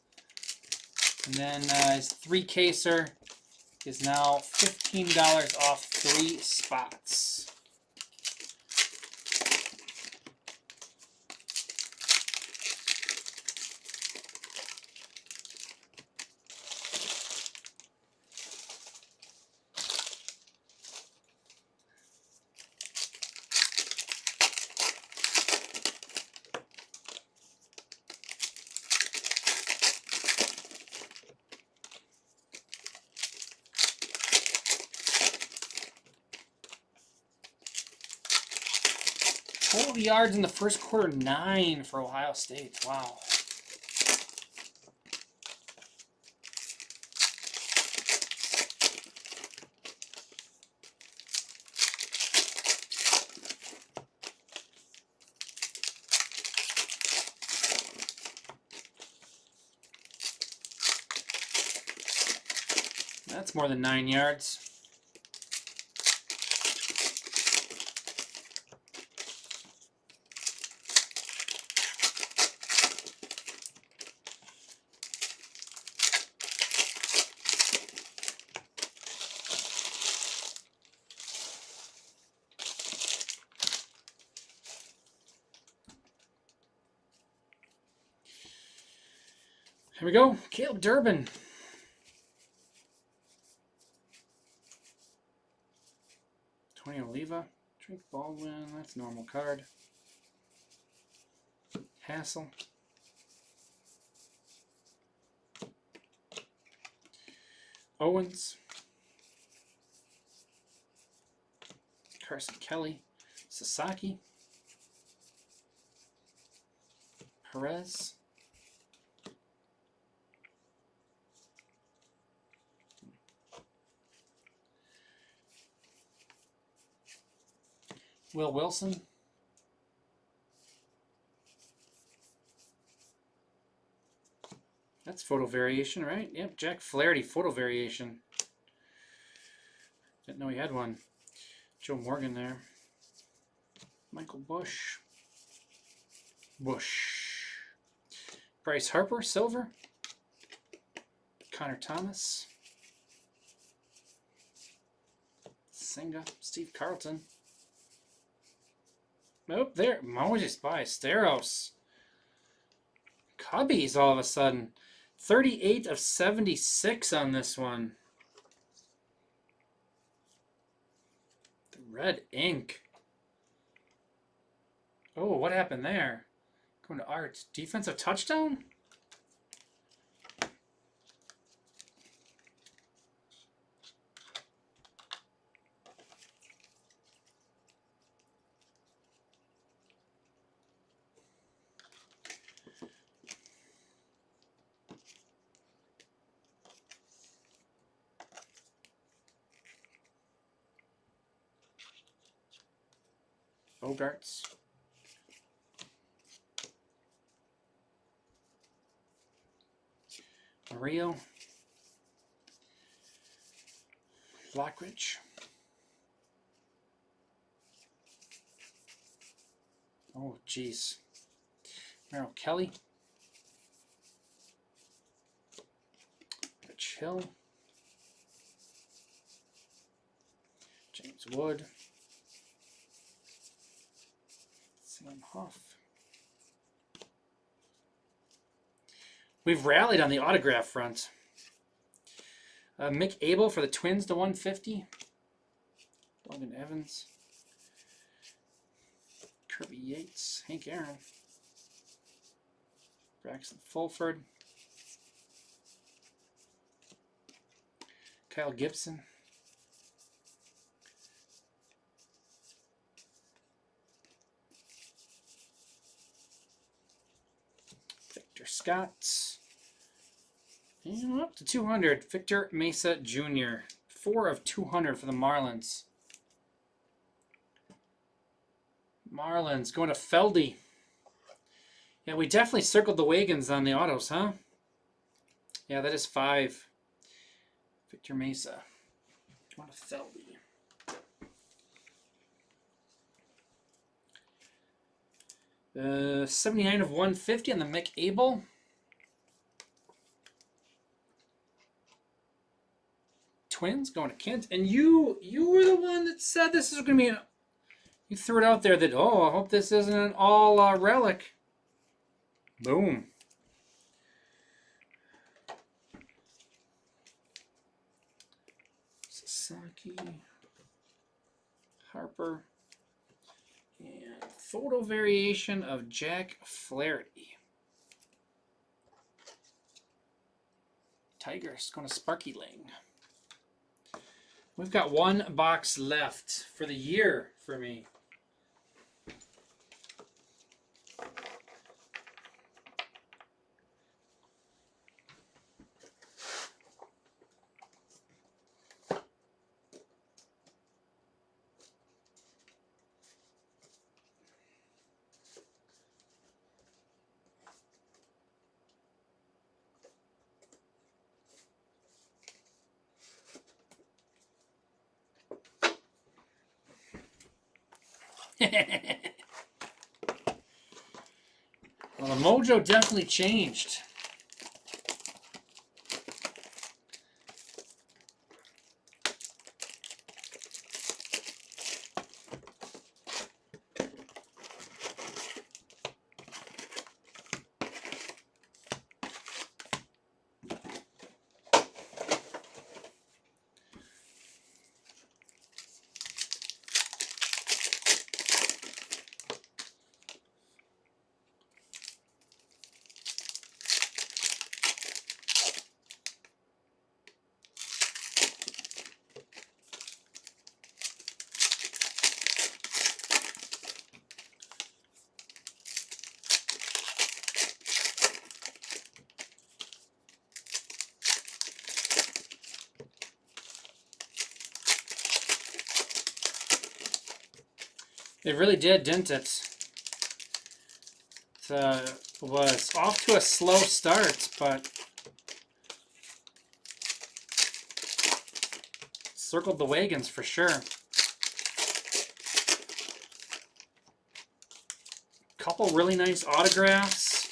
And then his 3-caser is now $15 off 3 spots. Total yards in the first quarter, 9 for Ohio State. Wow. That's more than 9 yards. Here we go. Caleb Durbin. Tony Oliva. Drake Baldwin. That's a normal card. Hassel. Owens. Carson Kelly. Sasaki. Perez. Will Wilson. That's photo variation, right? Yep, Jack Flaherty, photo variation. Didn't know he had one. Joe Morgan there. Michael Bush. Bryce Harper, silver. Connor Thomas. Senga, Steve Carlton. Nope, there. Moses by Steros. Cubbies all of a sudden. 38 of 76 on this one. The red ink. Oh, what happened there? Going to Art. Defensive touchdown? Bogarts. Mario. Lockridge. Oh, geez. Merrill Kelly. Rich Hill. James Wood. Sam Huff. We've rallied on the autograph front. Mick Abel for the Twins to 150. Logan Evans. Kirby Yates. Hank Aaron. Braxton Fulford. Kyle Gibson. Victor Scott. And up to 200. Victor Mesa Jr. 4 of 200 for the Marlins. Marlins going to Feldy. Yeah, we definitely circled the wagons on the autos, huh? Yeah, that is 5. Victor Mesa. Going to Feldy. Uh, 79 of 150 on the Mick Abel. Twins going to Kent. And you were the one that said this is going to be an... You threw it out there that, oh, I hope this isn't an all relic. Boom. Sasaki. Harper. And photo variation of Jack Flaherty. Tigers going to Sparky Ling. We've got 1 box left for the year for me. Well, the mojo definitely changed. It really did, didn't it? It was off to a slow start, but circled the wagons for sure. Couple really nice autographs.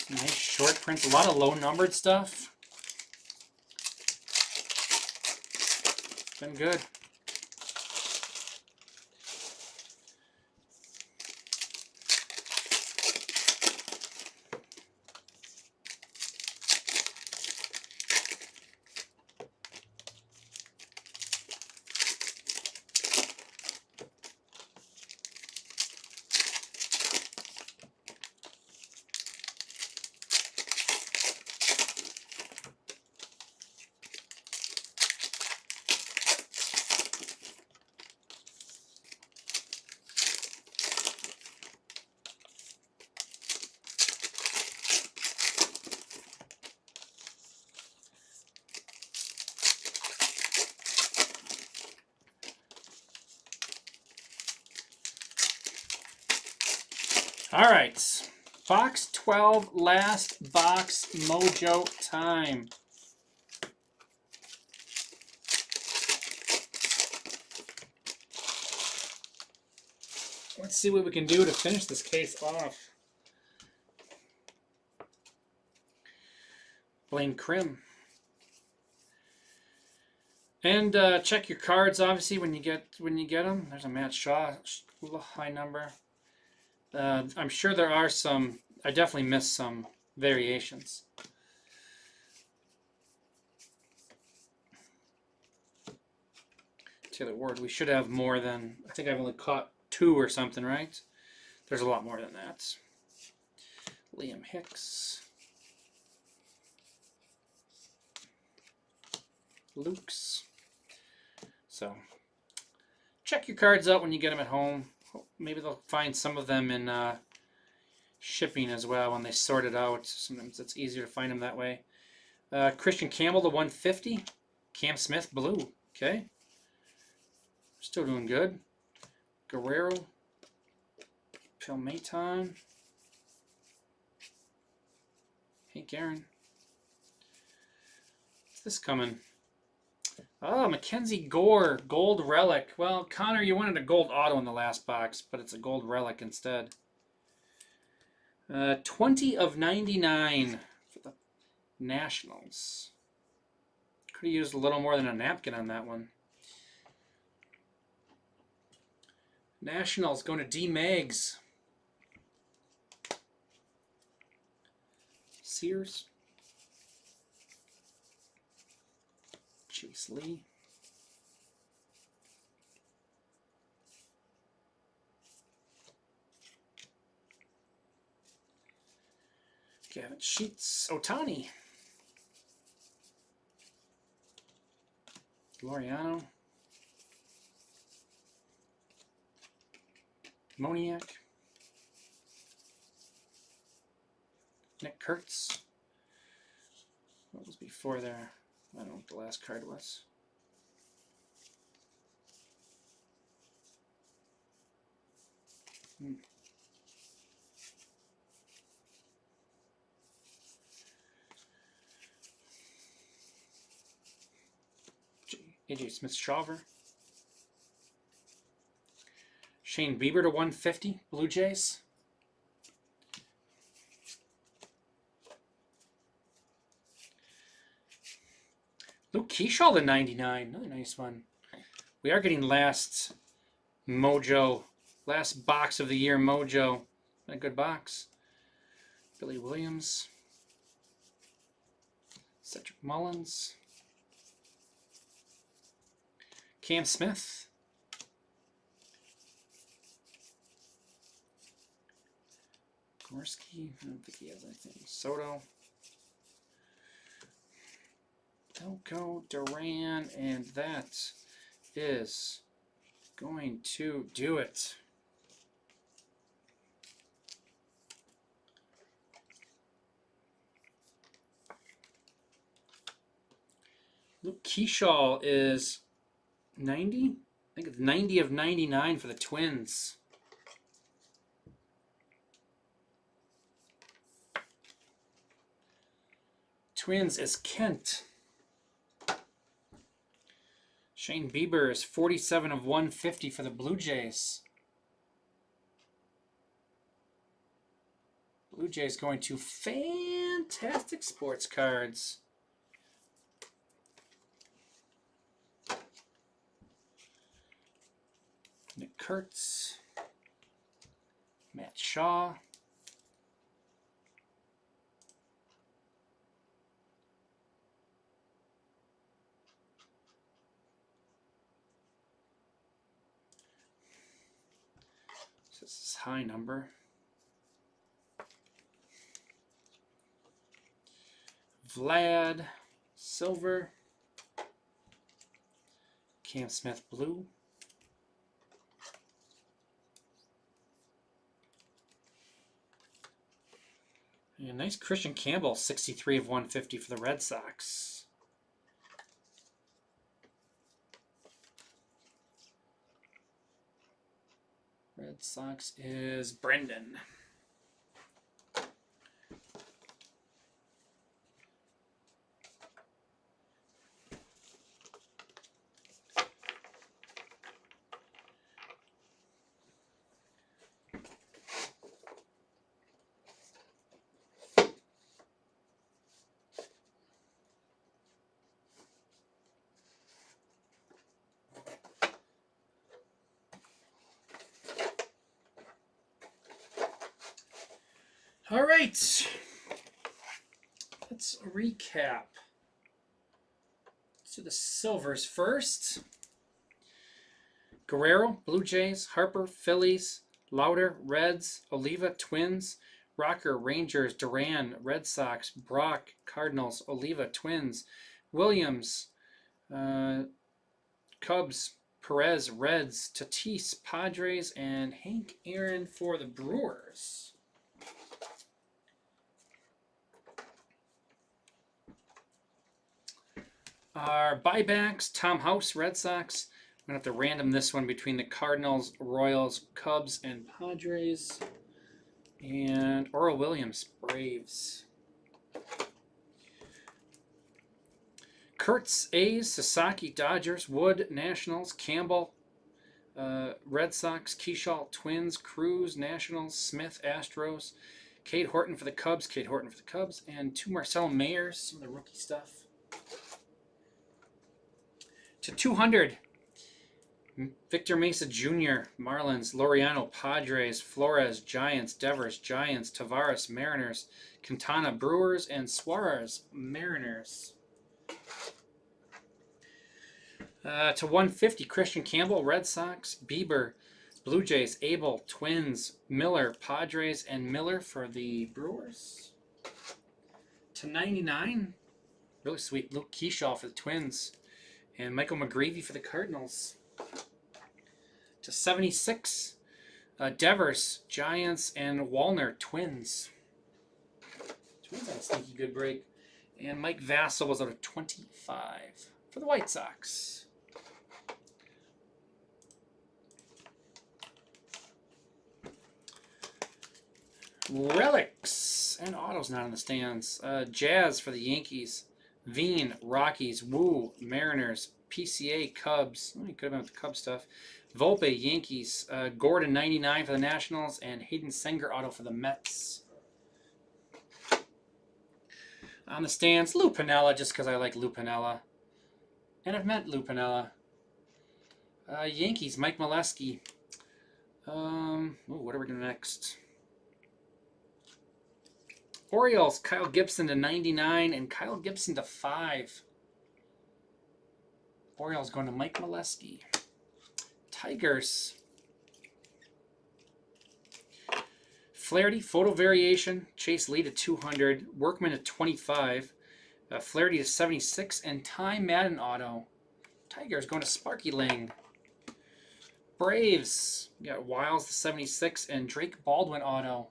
Nice short prints, a lot of low numbered stuff. Been good. All right, box 12, last box mojo time. Let's see what we can do to finish this case off. Blaine Crim. And check your cards, obviously, when you get them. There's a Matt Shaw, high number. I'm sure there are some. I definitely missed some variations. Taylor Ward. We should have more than. I think I've only caught 2 or something, right? There's a lot more than that. Liam Hicks. Luke's. So, check your cards out when you get them at home. Maybe they'll find some of them in shipping as well when they sort it out. Sometimes it's easier to find them that way. Christian Campbell to 150. Cam Smith, blue. Okay. Still doing good. Guerrero. Phil Maton. Hank Aaron. What's this coming? Oh, Mackenzie Gore, gold relic. Well, Connor, you wanted a gold auto in the last box, but it's a gold relic instead. 20 of 99 for the Nationals. Could have used a little more than a napkin on that one. Nationals going to D. Megs. Sears. Chase Lee. Gavin Sheets. Otani. Loriano. Moniak. Nick Kurtz. What was before there? I don't know what the last card was. AJ Smith-Shawver. Shane Bieber to 150, Blue Jays. Luke Keyshaw to 99. Another nice one. We are getting last Mojo. Last box of the year Mojo. A good box. Billy Williams. Cedric Mullins. Cam Smith. Gorski. I don't think he has anything. Soto. Delco, Duran, and that is going to do it. Luke Keyshaw is 90? I think it's 90 of 99 for the Twins. Twins is Kent. Shane Bieber is 47 of 150 for the Blue Jays. Blue Jays going to Fantastic Sports Cards. Nick Kurtz. Matt Shaw. This is high number. Vlad Silver. Cam Smith blue. And nice Christian Campbell, 63 of 150 for the Red Sox. Red Sox is Brendan. All right, let's recap. Let's do the Silvers first. Guerrero, Blue Jays. Harper, Phillies. Lauder, Reds. Oliva, Twins. Rocker, Rangers. Duran, Red Sox. Brock, Cardinals. Oliva, Twins. Williams, Cubs. Perez, Reds. Tatis, Padres. And Hank Aaron for the Brewers. Our buybacks, Tom House, Red Sox. I'm going to have to random this one between the Cardinals, Royals, Cubs, and Padres. And Oral Williams, Braves. Kurtz, A's. Sasaki, Dodgers. Wood, Nationals. Campbell, Red Sox. Keyshaw, Twins. Cruz, Nationals. Smith, Astros. Cade Horton for the Cubs. Cade Horton for the Cubs. And two Marcelo Mayers, some of the rookie stuff. To 200, Victor Mesa Jr., Marlins. Laureano, Padres. Flores, Giants. Devers, Giants. Tavares, Mariners. Quintana, Brewers. And Suarez, Mariners. To 150, Christian Campbell, Red Sox. Bieber, Blue Jays. Abel, Twins. Miller, Padres. And Miller for the Brewers. To 99, really sweet, Luke Keyshaw for the Twins. And Michael McGreevy for the Cardinals. To 76, Devers, Giants, and Wallner, Twins. Twins had a sneaky good break. And Mike Vassell was out of 25 for the White Sox. Relics and autos not in the stands. Jazz for the Yankees. Veen, Rockies. Woo, Mariners. PCA, Cubs. Oh, he could have been with the Cubs stuff. Volpe, Yankees. Gordon, 99 for the Nationals. And Hayden Senger auto for the Mets. On the stands, Lou Piniella, just because I like Lou Piniella. And I've met Lou Piniella. Yankees, Mike Molesky. What are we doing next? Orioles, Kyle Gibson to 99 and Kyle Gibson to 5. Orioles going to Mike Molesky. Tigers. Flaherty, photo variation. Chase Lee to 200. Workman to 25. Flaherty to 76. And Ty Madden auto. Tigers going to Sparky Ling. Braves. We got Wiles to 76 and Drake Baldwin auto.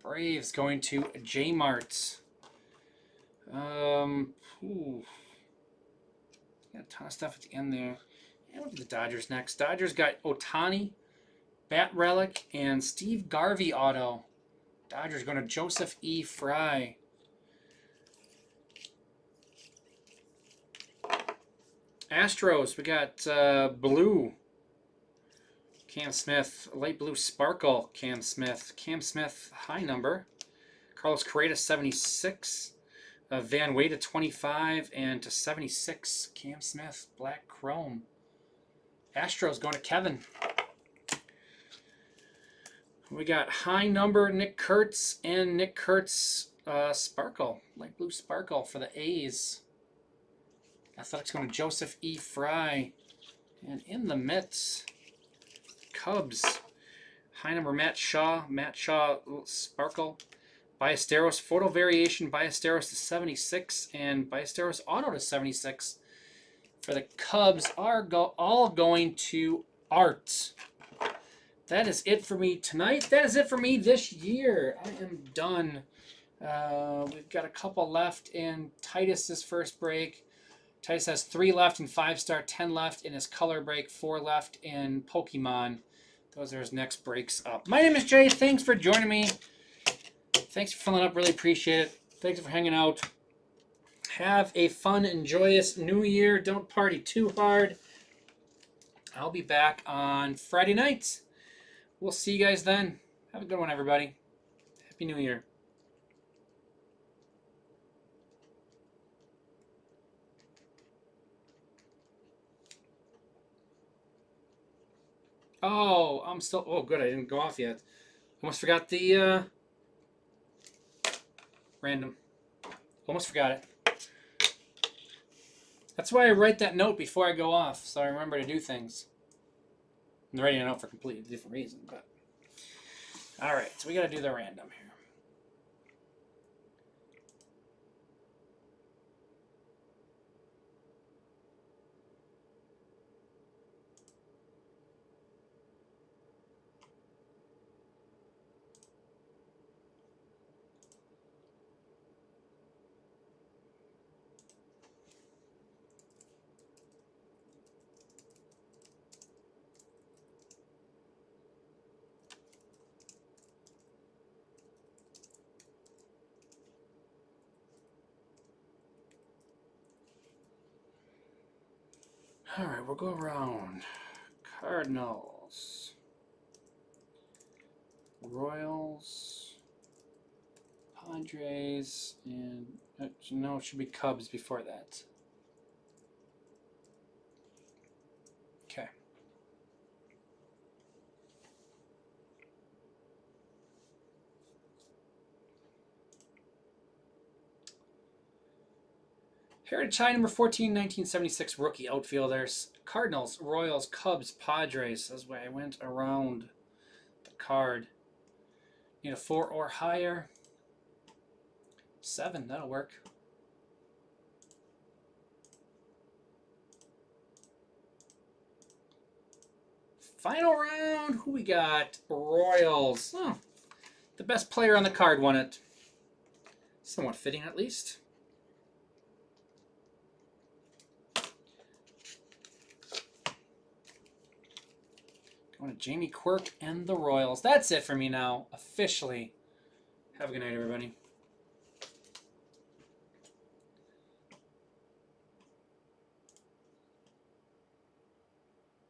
Braves going to J Mart. Got a ton of stuff at the end there. And we'll do the Dodgers next. Dodgers got Ohtani, Bat Relic, and Steve Garvey auto. Dodgers going to Joseph E. Fry. Astros, we got blue. Cam Smith, light blue sparkle. Cam Smith. Cam Smith, high number. Carlos Correa, 76. Van Wade to 25 and to 76. Cam Smith, black chrome. Astros going to Kevin. We got high number Nick Kurtz and Nick Kurtz sparkle, light blue sparkle for the A's. Athletics going to Joseph E. Fry. And in the Mets, Cubs. High number Matt Shaw sparkle. Ballesteros photo variation, Ballesteros to 76, and Ballesteros auto to 76. For the Cubs are all going to Art. That is it for me tonight. That is it for me this year. I am done. We've got a couple left in Titus's first break. Titus has 3 left in 5-star, 10 left in his color break, 4 left in Pokemon. Those are his next breaks up. My name is Jay. Thanks for joining me. Thanks for filling up. Really appreciate it. Thanks for hanging out. Have a fun and joyous new year. Don't party too hard. I'll be back on Friday nights. We'll see you guys then. Have a good one, everybody. Happy New Year. Oh, I'm still... Oh, good. I didn't go off yet. Almost forgot the... Random. Almost forgot it. That's why I write that note before I go off, so I remember to do things. I'm writing a note for a completely different reason, but... Alright, so we gotta do the random here. Alright, we'll go around. Cardinals. Royals. Padres. And, no, it should be Cubs before that. Okay. Heritage High number 14, 1976 rookie outfielders. Cardinals, Royals, Cubs, Padres. That's why I went around the card. Need a 4 or higher. 7, that'll work. Final round, who we got? Royals. Oh, the best player on the card won it. Somewhat fitting, at least. Going to Jamie Quirk and the Royals. That's it for me now, officially. Have a good night, everybody.